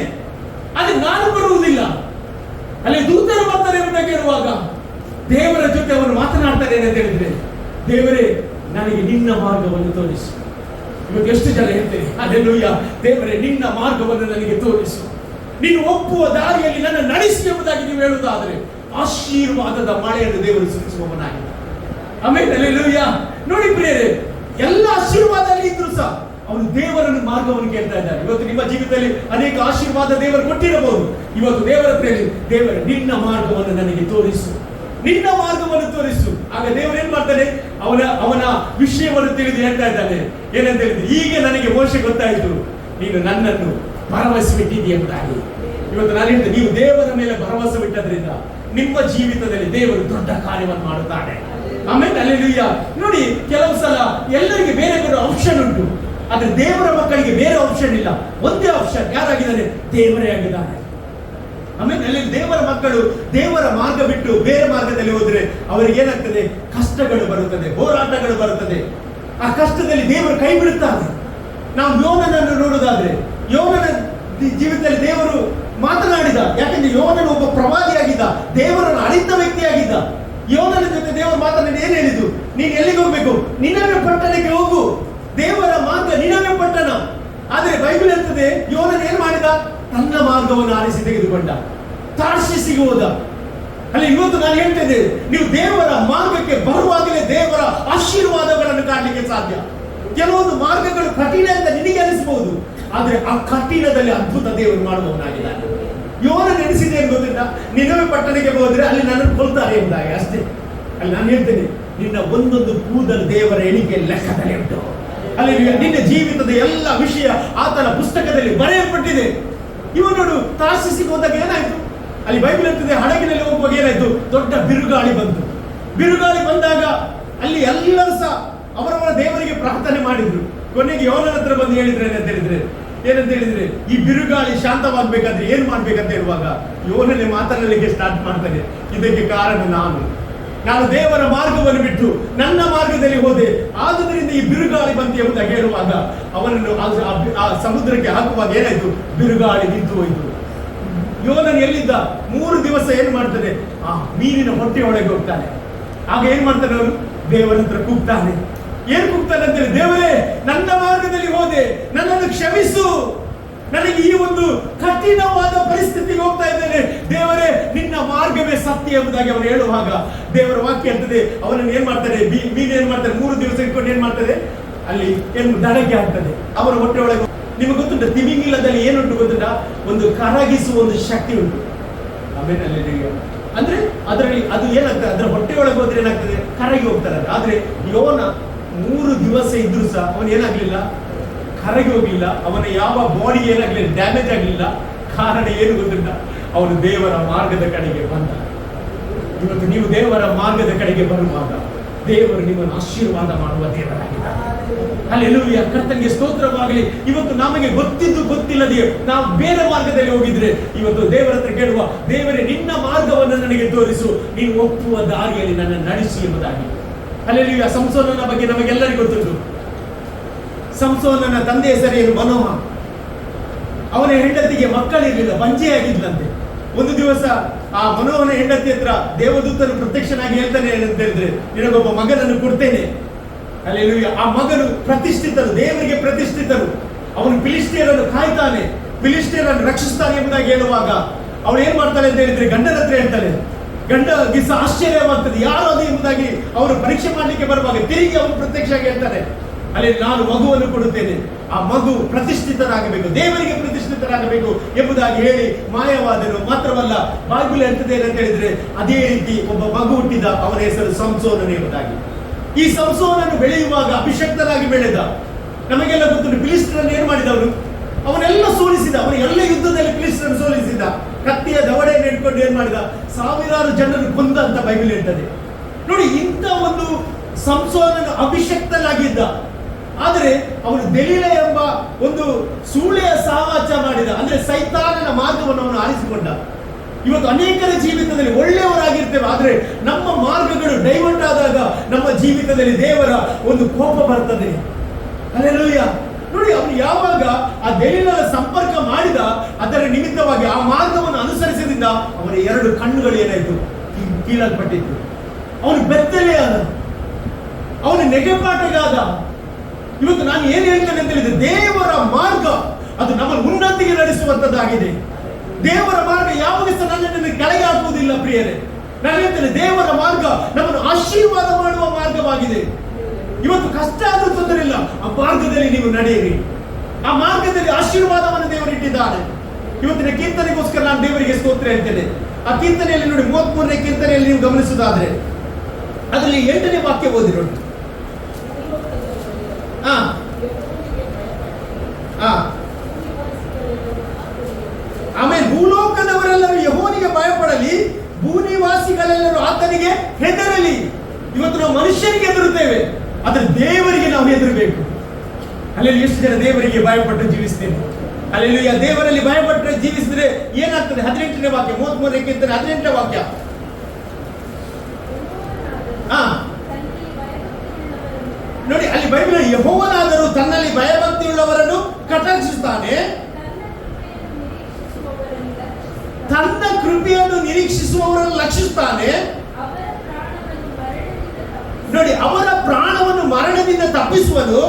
ಆದರೆ ನಾನು ಬರುವುದಿಲ್ಲ. ಅಲ್ಲಿ ದೂತರು ಬರ್ತಾರೆ ಎಂಬುದಾಗಿ ಹೇಳುವಾಗ ದೇವರ ಜೊತೆ ಅವರು ಮಾತನಾಡ್ತಾರೆ ಅಂತ ಹೇಳಿದ್ರೆ, ದೇವರೇ ನನಗೆ ನಿನ್ನ ಮಾರ್ಗವನ್ನು ತೋರಿಸು. ಇವತ್ತು ಎಷ್ಟು ಜನ ಹೇಳ್ತೇವೆ, ಹಲ್ಲೆಲೂಯಾ, ದೇವರೇ ನಿನ್ನ ಮಾರ್ಗವನ್ನು ನನಗೆ ತೋರಿಸು, ನೀನು ಒಪ್ಪುವ ದಾರಿಯಲ್ಲಿ ನನ್ನ ನಡೆಸಿ ಎಂಬುದಾಗಿ ನೀವು ಹೇಳುವುದಾದ್ರೆ ಆಶೀರ್ವಾದದ ಮಳೆಯನ್ನು ದೇವರು ಸುರಿಸುವವನಾಗಿದ್ದಾನೆ. ಆಮೇಲೆ ಹಲ್ಲೆಲೂಯಾ. ನೋಡಿ ಪ್ರಿಯರೇ, ಎಲ್ಲ ಆಶೀರ್ವಾದ ಇದ್ರು ಸಹ ಅವನು ದೇವರನ್ನು ಮಾರ್ಗವನ್ನು ಕೇಳ್ತಾ ಇದ್ದಾರೆ. ಇವತ್ತು ನಿಮ್ಮ ಜೀವಿತದಲ್ಲಿ ಅನೇಕ ಆಶೀರ್ವಾದ ದೇವರು ಕೊಟ್ಟಿರಬಹುದು. ಇವತ್ತು ದೇವರ ಹತ್ರ ಹೇಳಿ, ದೇವರ ನಿನ್ನ ಮಾರ್ಗವನ್ನು ನನಗೆ ತೋರಿಸು, ನಿನ್ನ ಮಾರ್ಗವನ್ನು ತೋರಿಸು. ಆಗ ದೇವರು ಏನ್ ಮಾಡ್ತಾನೆ? ಅವನ ವಿಷಯವನ್ನು ತಿಳಿದು ಹೇಳ್ತಾ ಇದ್ದಾನೆ. ಏನಂತ ಹೇಳಿದ್ರೆ, ಈಗ ನನಗೆ ಮೋಶೆ ಗೊತ್ತಾಯಿತು, ನೀನು ನನ್ನನ್ನು ಭರವಸೆ ಬಿಟ್ಟಿದ್ದೀಯ ಎಂಬುದಾಗಿ. ಇವತ್ತು ನಾನು ಹೇಳ್ತೇನೆ, ನೀವು ದೇವರ ಮೇಲೆ ಭರವಸೆ ಬಿಟ್ಟದ್ರಿಂದ ನಿಮ್ಮ ಜೀವಿತದಲ್ಲಿ ದೇವರು ದೊಡ್ಡ ಕಾರ್ಯವನ್ನು ಮಾಡುತ್ತಾನೆ. ಆಮೇಲೆ ಹಲ್ಲೆಲೂಯಾ. ನೋಡಿ, ಕೆಲವು ಸಲ ಎಲ್ಲರಿಗೆ ಬೇರೆ ಬೇರೆ ಆಪ್ಷನ್ ಉಂಟು, ಆದ್ರೆ ದೇವರ ಮಕ್ಕಳಿಗೆ ಬೇರೆ ಆಪ್ಷನ್ ಇಲ್ಲ. ಒಂದೇ ಆಪ್ಷನ್, ಯಾರಾಗಿದ್ದಾನೆ? ದೇವರೇ ಆಗಿದ್ದಾನೆ. ಆಮೇಲೆ ಅಲ್ಲಿ ದೇವರ ಮಕ್ಕಳು ದೇವರ ಮಾರ್ಗ ಬಿಟ್ಟು ಬೇರೆ ಮಾರ್ಗದಲ್ಲಿ ಹೋದ್ರೆ ಅವರಿಗೆ ಏನಾಗ್ತದೆ? ಕಷ್ಟಗಳು ಬರುತ್ತದೆ, ಹೋರಾಟಗಳು ಬರುತ್ತದೆ. ಆ ಕಷ್ಟದಲ್ಲಿ ದೇವರು ಕೈ ಬಿಡುತ್ತಾನೆ. ನಾವು ಯೋನನನ್ನು ನೋಡುವುದಾದ್ರೆ, ಯೋನನ ಜೀವಿತದಲ್ಲಿ ದೇವರು ಮಾತನಾಡಿದ. ಯಾಕಂದ್ರೆ ಯೋನನು ಒಬ್ಬ ಪ್ರವಾದಿಯಾಗಿದ್ದ, ದೇವರನ್ನು ಅಳಿತ ವ್ಯಕ್ತಿಯಾಗಿದ್ದ. ಯೋನನ ಜೊತೆ ದೇವರು ಮಾತನಾಡಿ ಏನ್ ಹೇಳಿದ್ದು? ನೀನು ಎಲ್ಲಿಗೆ ಹೋಗ್ಬೇಕು? ನಿನವೆ ಪಟ್ಟಣಕ್ಕೆ ಹೋಗು. ದೇವರ ಮಾರ್ಗ ನಿನವೆ ಪಟ್ಟಣ. ಆದ್ರೆ ಬೈಬಲ್ ಹೇಳ್ತದೆ, ಯೋನನು ಏನ್ ಮಾಡಿದ? ತನ್ನ ಮಾರ್ಗವನ್ನು ಆರಿಸಿ ತೆಗೆದುಕೊಂಡ, ತಾರ್ಷೀಸಿಗೆ ಹೋದ. ಅಲ್ಲಿ ಇವತ್ತು ನಾನು ಹೇಳ್ತೇನೆ, ನೀವು ದೇವರ ಮಾರ್ಗಕ್ಕೆ ಬರುವಾಗಲೇ ದೇವರ ಆಶೀರ್ವಾದಗಳನ್ನು ಕಾಣಲಿಕ್ಕೆ ಸಾಧ್ಯ. ಕೆಲವೊಂದು ಮಾರ್ಗಗಳು ಕಠಿಣ ಅಂತ ನಿನಗೆ ಅನಿಸಬಹುದು, ಆದ್ರೆ ಆ ಕಠಿಣದಲ್ಲಿ ಅದ್ಭುತ ದೇವರು ಮಾಡುವವನಾಗಿದ್ದಾನೆ. ಯೋನ ನೆನೆಸಿದೆ ಏನು ಗೊತ್ತಿಲ್ಲ, ನಿನವೆ ಪಟ್ಟಣಕ್ಕೆ ಹೋದ್ರೆ ಅಲ್ಲಿ ನನ್ನನ್ನು ಕೊಲ್ತಾರೆ ಎಂಬುದಾಗಿ ಅಷ್ಟೇ. ಅಲ್ಲಿ ನಾನು ಹೇಳ್ತೇನೆ, ನಿನ್ನ ಒಂದೊಂದು ಕೂದಲು ದೇವರ ಎಣಿಕೆ ಲೆಕ್ಕದಲ್ಲಿ ಉಂಟು. ಅಲ್ಲಿ ನಿನ್ನ ಜೀವಿತದ ಎಲ್ಲ ವಿಷಯ ಆತನ ಪುಸ್ತಕದಲ್ಲಿ ಬರೆಯಲ್ಪಟ್ಟಿದೆ. ಇವನು ನೋಡು, ತಾರ್ಷೀಸಿಗೆ ಹೋದಾಗ ಏನಾಯ್ತು? ಅಲ್ಲಿ ಬೈಬಲ್ ಇರ್ತದೆ, ಹಡಗಿನಲ್ಲಿ ಹೋಗುವಾಗ ಏನಾಯ್ತು? ದೊಡ್ಡ ಬಿರುಗಾಳಿ ಬಂತು. ಬಿರುಗಾಳಿ ಬಂದಾಗ ಅಲ್ಲಿ ಎಲ್ಲರೂ ಸಹ ಅವರವರ ದೇವರಿಗೆ ಪ್ರಾರ್ಥನೆ ಮಾಡಿದ್ರು. ಕೊನೆಗೆ ಯೋನನ ಹತ್ರ ಬಂದು ಹೇಳಿದ್ರೆ ಏನಂತ ಹೇಳಿದ್ರೆ, ಈ ಬಿರುಗಾಳಿ ಶಾಂತವಾಗಬೇಕಾದ್ರೆ ಏನ್ ಮಾಡ್ಬೇಕಂತ ಹೇಳುವಾಗ ಯೋನನೇ ಮಾತನಾಡಲಿಕ್ಕೆ ಸ್ಟಾರ್ಟ್ ಮಾಡ್ತಾನೆ. ಇದಕ್ಕೆ ಕಾರಣ ನಾನು ದೇವರ ಮಾರ್ಗವನ್ನು ಬಿಟ್ಟು ನನ್ನ ಮಾರ್ಗದಲ್ಲಿ ಹೋದೆ, ಆದುದರಿಂದ ಈ ಬಿರುಗಾಳಿ ಬಂತು ಎಂಬುದಾಗಿ ಹೇಳುವಾಗ ಅವನನ್ನು ಆ ಸಮುದ್ರಕ್ಕೆ ಹಾಕುವಾಗ ಏನಾಯ್ತು? ಬಿರುಗಾಳಿ ನಿಂತು ಹೋಯಿತು. ಯೋನನು ಎಲ್ಲಿದ್ದ? 3 ದಿವಸ ಏನ್ ಮಾಡ್ತಾನೆ? ಆ ಮೀನಿನ ಹೊಟ್ಟೆ ಒಳಗೆ ಹೋಗ್ತಾನೆ. ಆಗ ಏನ್ ಮಾಡ್ತಾನೆ? ಅವನು ದೇವರ ಹತ್ರ ಕೂಗ್ತಾನೆ. ಏನ್ ಕೂಗ್ತಾನೆ ಅಂತೇಳಿ, ದೇವರೇ ನನ್ನ ಮಾರ್ಗದಲ್ಲಿ ಹೋದೆ, ನನ್ನನ್ನು ಕ್ಷಮಿಸು, ನನಗೆ ಈ ಒಂದು ಕಠಿಣವಾದ ಪರಿಸ್ಥಿತಿಗೆ ಹೋಗ್ತಾ ಇದ್ದೇನೆ, ದೇವರೇ ನಿನ್ನ ಮಾರ್ಗವೇ ಸತ್ಯ ಎಂಬುದಾಗಿ ಅವನು ಹೇಳುವಾಗ ದೇವರ ವಾಕ್ಯ ಇರ್ತದೆ, ಅವನನ್ನು ಏನ್ ಮಾಡ್ತಾರೆ? ಮೀನು ಏನ್ ಮಾಡ್ತಾರೆ? 3 ದಿವಸ ಇಟ್ಕೊಂಡು ಏನ್ ಮಾಡ್ತದೆ? ಅಲ್ಲಿ ಏನು ದಡಕ್ಕೆ ಆಗ್ತದೆ ಅವರ ಹೊಟ್ಟೆ ಒಳಗೆ. ನಿಮಗೆ ಗೊತ್ತುಂಟ, ತಿಮಿಂಗಿಲದಲ್ಲಿ ಏನುಂಟು ಗೊತ್ತುಂಟ? ಒಂದು ಕರಗಿಸುವ ಒಂದು ಶಕ್ತಿ ಉಂಟು. ಆಮೇಲೆ ಅಲ್ಲಿ ಅಂದ್ರೆ ಅದರಲ್ಲಿ ಅದು ಏನಾಗ್ತದೆ? ಅದರ ಹೊಟ್ಟೆ ಒಳಗೆ ಹೋದ್ರೆ ಏನಾಗ್ತದೆ? ಕರಗಿ ಹೋಗ್ತಾರೆ. ಆದ್ರೆ ಯೋನ 3 ದಿವಸ ಇದ್ರು ಸಹ ಅವನು ಏನಾಗ್ಲಿಲ್ಲ? ಕರಗಿ ಹೋಗ್ಲಿಲ್ಲ. ಅವನ ಯಾವ ಬಾಡಿ ಏನಾಗ್ಲಿಲ್ಲ, ಡ್ಯಾಮೇಜ್ ಆಗಲಿಲ್ಲ. ಕಾರಣ ಏನು ಗೊತ್ತಿಲ್ಲ, ಅವನು ದೇವರ ಮಾರ್ಗದ ಕಡೆಗೆ ಬಂದ. ಇವತ್ತು ನೀವು ದೇವರ ಮಾರ್ಗದ ಕಡೆಗೆ ಬರುವಾಗ ದೇವರು ನಿಮ್ಮನ್ನು ಆಶೀರ್ವಾದ ಮಾಡುವ ದೇವರಾಗಿದ್ದಾರೆ. ಹಲ್ಲೆಲೂಯಾ. ಕರ್ತನಿಗೆ ಸ್ತೋತ್ರವಾಗಲಿ. ಇವತ್ತು ನಮಗೆ ಗೊತ್ತಿದ್ದು ಗೊತ್ತಿಲ್ಲದೆ ನಾವು ಬೇರೆ ಮಾರ್ಗದಲ್ಲಿ ಹೋಗಿದ್ರೆ ಇವತ್ತು ದೇವರ ಹತ್ರ ಕೇಳುವ, ದೇವರೇ ನಿನ್ನ ಮಾರ್ಗವನ್ನು ನನಗೆ ತೋರಿಸು, ನೀನು ಒಪ್ಪುವ ದಾರಿಯಲ್ಲಿ ನನ್ನ ನಡೆಸಿ ಎಂಬುದಾಗಿ. ಹಲ್ಲೆಲೂಯಾ. ಸಂಸೋನನ ಬಗ್ಗೆ ನಮಗೆಲ್ಲರಿಗೂ ಗೊತ್ತುಂಟು. ಸಂಸೋನನ ತಂದೆ ಹೆಸರೇನು? ಮನೋಹ. ಅವನ ಹೆಂಡತಿಗೆ ಮಕ್ಕಳಿರಲಿಲ್ಲ, ಬಂಜೆಯಾಗಿದ್ದಂತೆ. ಒಂದು ದಿವಸ ಆ ಮನೋಹನ ಹೆಂಡತಿ ಹತ್ರ ದೇವದೂತನು ಪ್ರತ್ಯಕ್ಷನಾಗಿ ಹೇಳ್ತಾನೆ ಏನಂತ ಹೇಳಿದ್ರೆ, ನಿನಗೊಬ್ಬ ಮಗನನ್ನು ಕೊಡ್ತೇನೆ, ಹಲ್ಲೆಲೂಯಾ. ಆ ಮಗನು ಪ್ರತಿಷ್ಠಿತನು, ದೇವರಿಗೆ ಪ್ರತಿಷ್ಠಿತನು. ಅವನು ಫಿಲಿಷ್ಟಿಯರನ್ನು ಕಾಯ್ತಾನೆ, ಫಿಲಿಷ್ಟಿಯರನ್ನು ರಕ್ಷಿಸ್ತಾನೆ ಎಂಬುದಾಗಿ ಹೇಳುವಾಗ ಅವಳು ಏನ್ ಮಾಡ್ತಾಳೆ ಅಂತ ಹೇಳಿದ್ರೆ ಗಂಡನ ಹತ್ರ ಹೇಳ್ತಾಳೆ. ಗಂಡಗೆ ಸಹ ಆಶ್ಚರ್ಯವಾಗ್ತದೆ, ಯಾರು ಅದು ಎಂಬುದಾಗಿ ಅವರು ಪರೀಕ್ಷೆ ಮಾಡ್ಲಿಕ್ಕೆ ಬರುವಾಗ ತಿರುಗಿ ಅವನು ಪ್ರತ್ಯಕ್ಷವಾಗಿ ಹೇಳ್ತಾನೆ, ಅಲ್ಲಿ ನಾನು ಮಗುವನ್ನು ಕೊಡುತ್ತೇನೆ, ಆ ಮಗು ಪ್ರತಿಷ್ಠಿತನಾಗಬೇಕು, ದೇವರಿಗೆ ಪ್ರತಿಷ್ಠಿತನಾಗಬೇಕು ಎಂಬುದಾಗಿ ಹೇಳಿ ಮಾಯವಾದನು. ಮಾತ್ರವಲ್ಲ, ಬೈಬಲ್ ಹೇಳ್ತದೆ ಅಂತ ಹೇಳಿದ್ರೆ ಅದೇ ರೀತಿ ಒಬ್ಬ ಮಗು ಹುಟ್ಟಿದ, ಅವನ ಹೆಸರು ಸಂಸೋನನು ಎಂಬುದಾಗಿ. ಈ ಸಂಸೋನನು ಬೆಳೆಯುವಾಗ ಅಭಿಷಕ್ತನಾಗಿ ಬೆಳೆದ. ನಮಗೆಲ್ಲ ಗೊತ್ತು, ಫಿಲಿಸ್ಟಿಯರನ್ನು ಏನ್ ಮಾಡಿದವನು, ಅವನೆಲ್ಲ ಸೋಲಿಸಿದ, ಅವನು ಎಲ್ಲ ಯುದ್ಧದಲ್ಲಿ ಫಿಲಿಸ್ಟಿಯರನ್ನು ಸೋಲಿಸಿದ. ಕತ್ತಿಯ ದವಡೆಯನ್ನು ಇಟ್ಕೊಂಡು ಏನ್ ಮಾಡಿದ, ಸಾವಿರಾರು ಜನರನ್ನು ಕೊಂದ ಅಂತ ಬೈಬಲ್ ಹೇಳ್ತದೆ. ನೋಡಿ, ಇಂಥ ಒಂದು ಸಂಸೋನನು ಅಭಿಷಕ್ತನಾಗಿದ್ದ, ಆದರೆ ಅವನು ದೆಲೀಲ ಎಂಬ ಒಂದು ಸೂಳೆಯ ಸಹವಾಸ ಮಾಡಿದ, ಅಂದ್ರೆ ಸೈತಾನನ ಮಾರ್ಗವನ್ನು ಅವನು ಆರಿಸಿಕೊಂಡ. ಇವತ್ತು ಅನೇಕರ ಜೀವಿತದಲ್ಲಿ ಒಳ್ಳೆಯವರಾಗಿರ್ತೇವೆ, ಆದ್ರೆ ನಮ್ಮ ಮಾರ್ಗಗಳು ಡೈವರ್ಟ್ ಆದಾಗ ನಮ್ಮ ಜೀವಿತದಲ್ಲಿ ದೇವರ ಒಂದು ಕೋಪ ಬರ್ತದೆ. ಹಲ್ಲೆಲೂಯಾ. ನೋಡಿ, ಅವನು ಯಾವಾಗ ಆ ದೆಲೀಲನ ಸಂಪರ್ಕ ಮಾಡಿದ, ಅದರ ನಿಮಿತ್ತವಾಗಿ ಆ ಮಾರ್ಗವನ್ನು ಅನುಸರಿಸಿದಿಂದ ಅವನ 2 ಕಣ್ಣುಗಳು ಏನಾಯ್ತು, ಕೀಳಲ್ಪಟ್ಟಿತ್ತು. ಅವನು ಬೆತ್ತಲೆ ಆದ, ಅವನು ನೆಗೆಪಾಟಗಾದ. ಇವತ್ತು ನಾನು ಏನ್ ಹೇಳ್ತೇನೆ ಅಂತ ಹೇಳಿದ್ರೆ, ದೇವರ ಮಾರ್ಗ ಅದು ನಮ್ಮನ್ನು ಉನ್ನತಿಗೆ ನಡೆಸುವಂತದ್ದಾಗಿದೆ. ದೇವರ ಮಾರ್ಗ ಯಾವಾಗ ಸಹ ನನ್ನನ್ನು ಕೆಳಗೆ ಹಾಕುವುದಿಲ್ಲ ಪ್ರಿಯರೇ. ನಾನು ಹೇಳ್ತೇನೆ, ದೇವರ ಮಾರ್ಗ ನಮ್ಮನ್ನು ಆಶೀರ್ವಾದ ಮಾಡುವ ಮಾರ್ಗವಾಗಿದೆ. ಇವತ್ತು ಕಷ್ಟ ಆದ್ರೂ ತೊಂದರೆ ಇಲ್ಲ, ಆ ಮಾರ್ಗದಲ್ಲಿ ನೀವು ನಡೆಯಿರಿ. ಆ ಮಾರ್ಗದಲ್ಲಿ ಆಶೀರ್ವಾದವನ್ನು ದೇವರು ಇಟ್ಟಿದ್ದಾನೆ. ಇವತ್ತಿನ ಕೀರ್ತನೆಗೋಸ್ಕರ ನಾನು ದೇವರಿಗೆ ಸ್ತೋತ್ರ ಹೇಳ್ತೇನೆ. ಆ ಕೀರ್ತನೆಯಲ್ಲಿ ನೋಡಿ, 33ನೇ ಕೀರ್ತನೆಯಲ್ಲಿ ನೀವು ಗಮನಿಸುವುದಾದ್ರೆ ಅದರಲ್ಲಿ 8ನೇ ವಾಕ್ಯ ಓದಿ ನೋಡಿ. ಆಮೇಲೆ ಭೂಲೋಕದವರೆಲ್ಲರೂ ಯೆಹೋವನಿಗೆ ಭಯಪಡಲಿ, ಭೂನಿವಾಸಿಗಳೆಲ್ಲರೂ ಆತನಿಗೆ ಹೆದರಲಿ. ಇವತ್ತು ನಾವು ಮನುಷ್ಯರಿಗೆ ಹೆದರುತ್ತೇವೆ, ಆದ್ರೆ ದೇವರಿಗೆ ನಾವು ಹೆದರಬೇಕು. ಅಲ್ಲಿ ಎಷ್ಟು ಜನ ದೇವರಿಗೆ ಭಯಪಟ್ಟು ಜೀವಿಸ್ತೇವೆ? ಅಲ್ಲಿ ದೇವರಲ್ಲಿ ಭಯಪಟ್ಟರೆ ಜೀವಿಸಿದ್ರೆ ಏನಾಗ್ತದೆ? 18ನೇ ವಾಕ್ಯ, 33ನೇ ಕೀರ್ತನೆ 18ನೇ ವಾಕ್ಯ. ನೋಡಿ, ಅಲ್ಲಿ ಬೈಬಲ್ ಯೆಹೋವನಾದರೂ ತನ್ನಲ್ಲಿ ಭಯಭಕ್ತಿಯುಳ್ಳವರನ್ನು ಕಟಾಕ್ಷಿಸುತ್ತಾನೆ, ತನ್ನ ಕೃಪೆಯನ್ನು ನಿರೀಕ್ಷಿಸುವವರನ್ನು ಲಕ್ಷಿಸುತ್ತಾನೆ. ನೋಡಿ, ಅವರ ಪ್ರಾಣವನ್ನು ಮರಣದಿಂದ ತಪ್ಪಿಸುವುದು.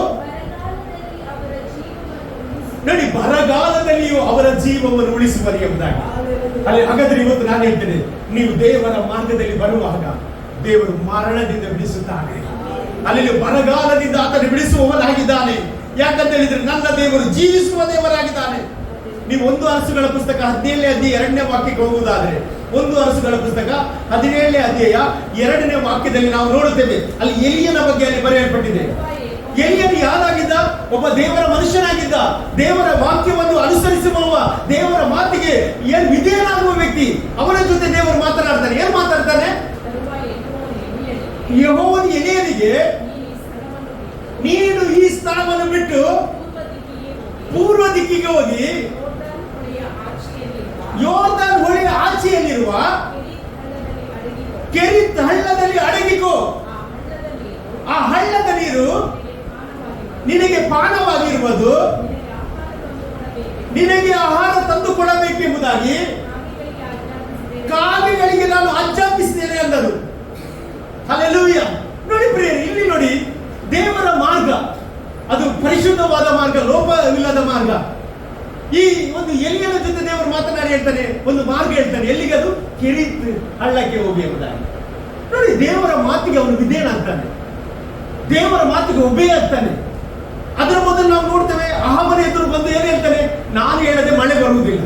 ನೋಡಿ, ಬರಗಾಲದಲ್ಲಿಯೂ ಅವರ ಜೀವವನ್ನು ಉಳಿಸುವರು ಎಂಬುದಾಗಿ. ಅಲ್ಲಿ ಹಾಗಾದ್ರೆ ಇವತ್ತು ನಾನು ಹೇಳ್ತೇನೆ, ನೀವು ದೇವರ ಮಾರ್ಗದಲ್ಲಿ ಬರುವಾಗ ದೇವರು ಮರಣದಿಂದ ಬಿಡಿಸುತ್ತಾನೆ. ಅಲ್ಲಿ ಬರಗಾಲದಿಂದ ಆತನು ಬಿಡಿಸುವವನಾಗಿದ್ದಾನೆ. ಯಾಕಂತ ಹೇಳಿದ್ರೆ ನನ್ನ ದೇವರು ಜೀವಿಸುವ ದೇವರಾಗಿದ್ದಾನೆ. ನೀವು 1 ಅರಸುಗಳ ಪುಸ್ತಕ 17ನೇ ಅಧ್ಯಾಯ 2ನೇ ವಾಕ್ಯಕ್ಕೆ ಹೋಗುವುದಾದ್ರೆ, 1 ಅರಸುಗಳ ಪುಸ್ತಕ 17ನೇ ಅಧ್ಯಾಯ 2ನೇ ವಾಕ್ಯದಲ್ಲಿ ನಾವು ನೋಡುತ್ತೇವೆ, ಅಲ್ಲಿ ಎಲಿಯನ ಬಗ್ಗೆ ಅಲ್ಲಿ ಬರೆಯಲ್ಪಟ್ಟಿದೆ. ಎಲಿಯನು ಯಾರಾಗಿದ್ದ? ಒಬ್ಬ ದೇವರ ಮನುಷ್ಯನಾಗಿದ್ದ, ದೇವರ ವಾಕ್ಯವನ್ನು ಅನುಸರಿಸುವ, ದೇವರ ಮಾತಿಗೆ ಏನು ವಿಧೇಯನಾಗುವ ವ್ಯಕ್ತಿ. ಅವನ ಜೊತೆ ದೇವರು ಮಾತನಾಡ್ತಾನೆ. ಏನ್ ಮಾತಾಡ್ತಾನೆ? ಯೆಹೋವನು ಎಲಿಯನಿಗೆ, ನೀನು ಈ ಸ್ಥಳವನ್ನು ಬಿಟ್ಟು ಪೂರ್ವ ದಿಕ್ಕಿಗೆ ಹೋಗಿ ಯೋರ್ದಾನ್ ಹೊಳೆಯ ಆಚೆಯಲ್ಲಿರುವ ಕೆರಿತ್ ಹಳ್ಳದಲ್ಲಿ ಅಡಗಿಕೋ. ಆ ಹಳ್ಳದ ನೀರು ನಿನಗೆ ಪಾನವಾಗಿರುವುದು, ನಿನಗೆ ಆಹಾರ ತಂದು ಕೊಡಬೇಕೆಂಬುದಾಗಿ ಕಾಗೆಗಳಿಗೆ ನಾನು ಆಜ್ಞಾಪಿಸಿದ್ದೇನೆ ಎಂದರು. ಹಲ್ಲೆಲೂಯಾ. ನೋಡಿ ಪ್ರಿಯರೇ, ಇಲ್ಲಿ ನೋಡಿ, ದೇವರ ಮಾರ್ಗ ಅದು ಪರಿಶುದ್ಧವಾದ ಮಾರ್ಗ, ಲೋಪವಿಲ್ಲದ ಮಾರ್ಗ. ಈ ಒಂದು ಎಲಿಯನ ಜೊತೆ ದೇವರು ಮಾತನಾಡಿ ಹೇಳ್ತಾನೆ, ಒಂದು ಮಾರ್ಗ ಹೇಳ್ತಾನೆ. ಎಲ್ಲಿಗೆ? ಅದು ಕೆರಿತ್ ಹಳ್ಳಕ್ಕೆ ಹೋಗಿ ಎಂಬುದಾಗಿ. ನೋಡಿ, ದೇವರ ಮಾತಿಗೆ ಅವನು ವಿಧೇಯನಾಗ್ತಾನೆ, ದೇವರ ಮಾತಿಗೆ ಒಬ್ಬೇ ಆಗ್ತಾನೆ. ಅದರ ಮೊದಲು ನಾವು ನೋಡ್ತೇವೆ, ಅಹಾಬನ ಎದುರು ಬಂದು ಏನು ಹೇಳ್ತಾನೆ? ನಾನು ಹೇಳದೆ ಮಳೆ ಬರುವುದಿಲ್ಲ.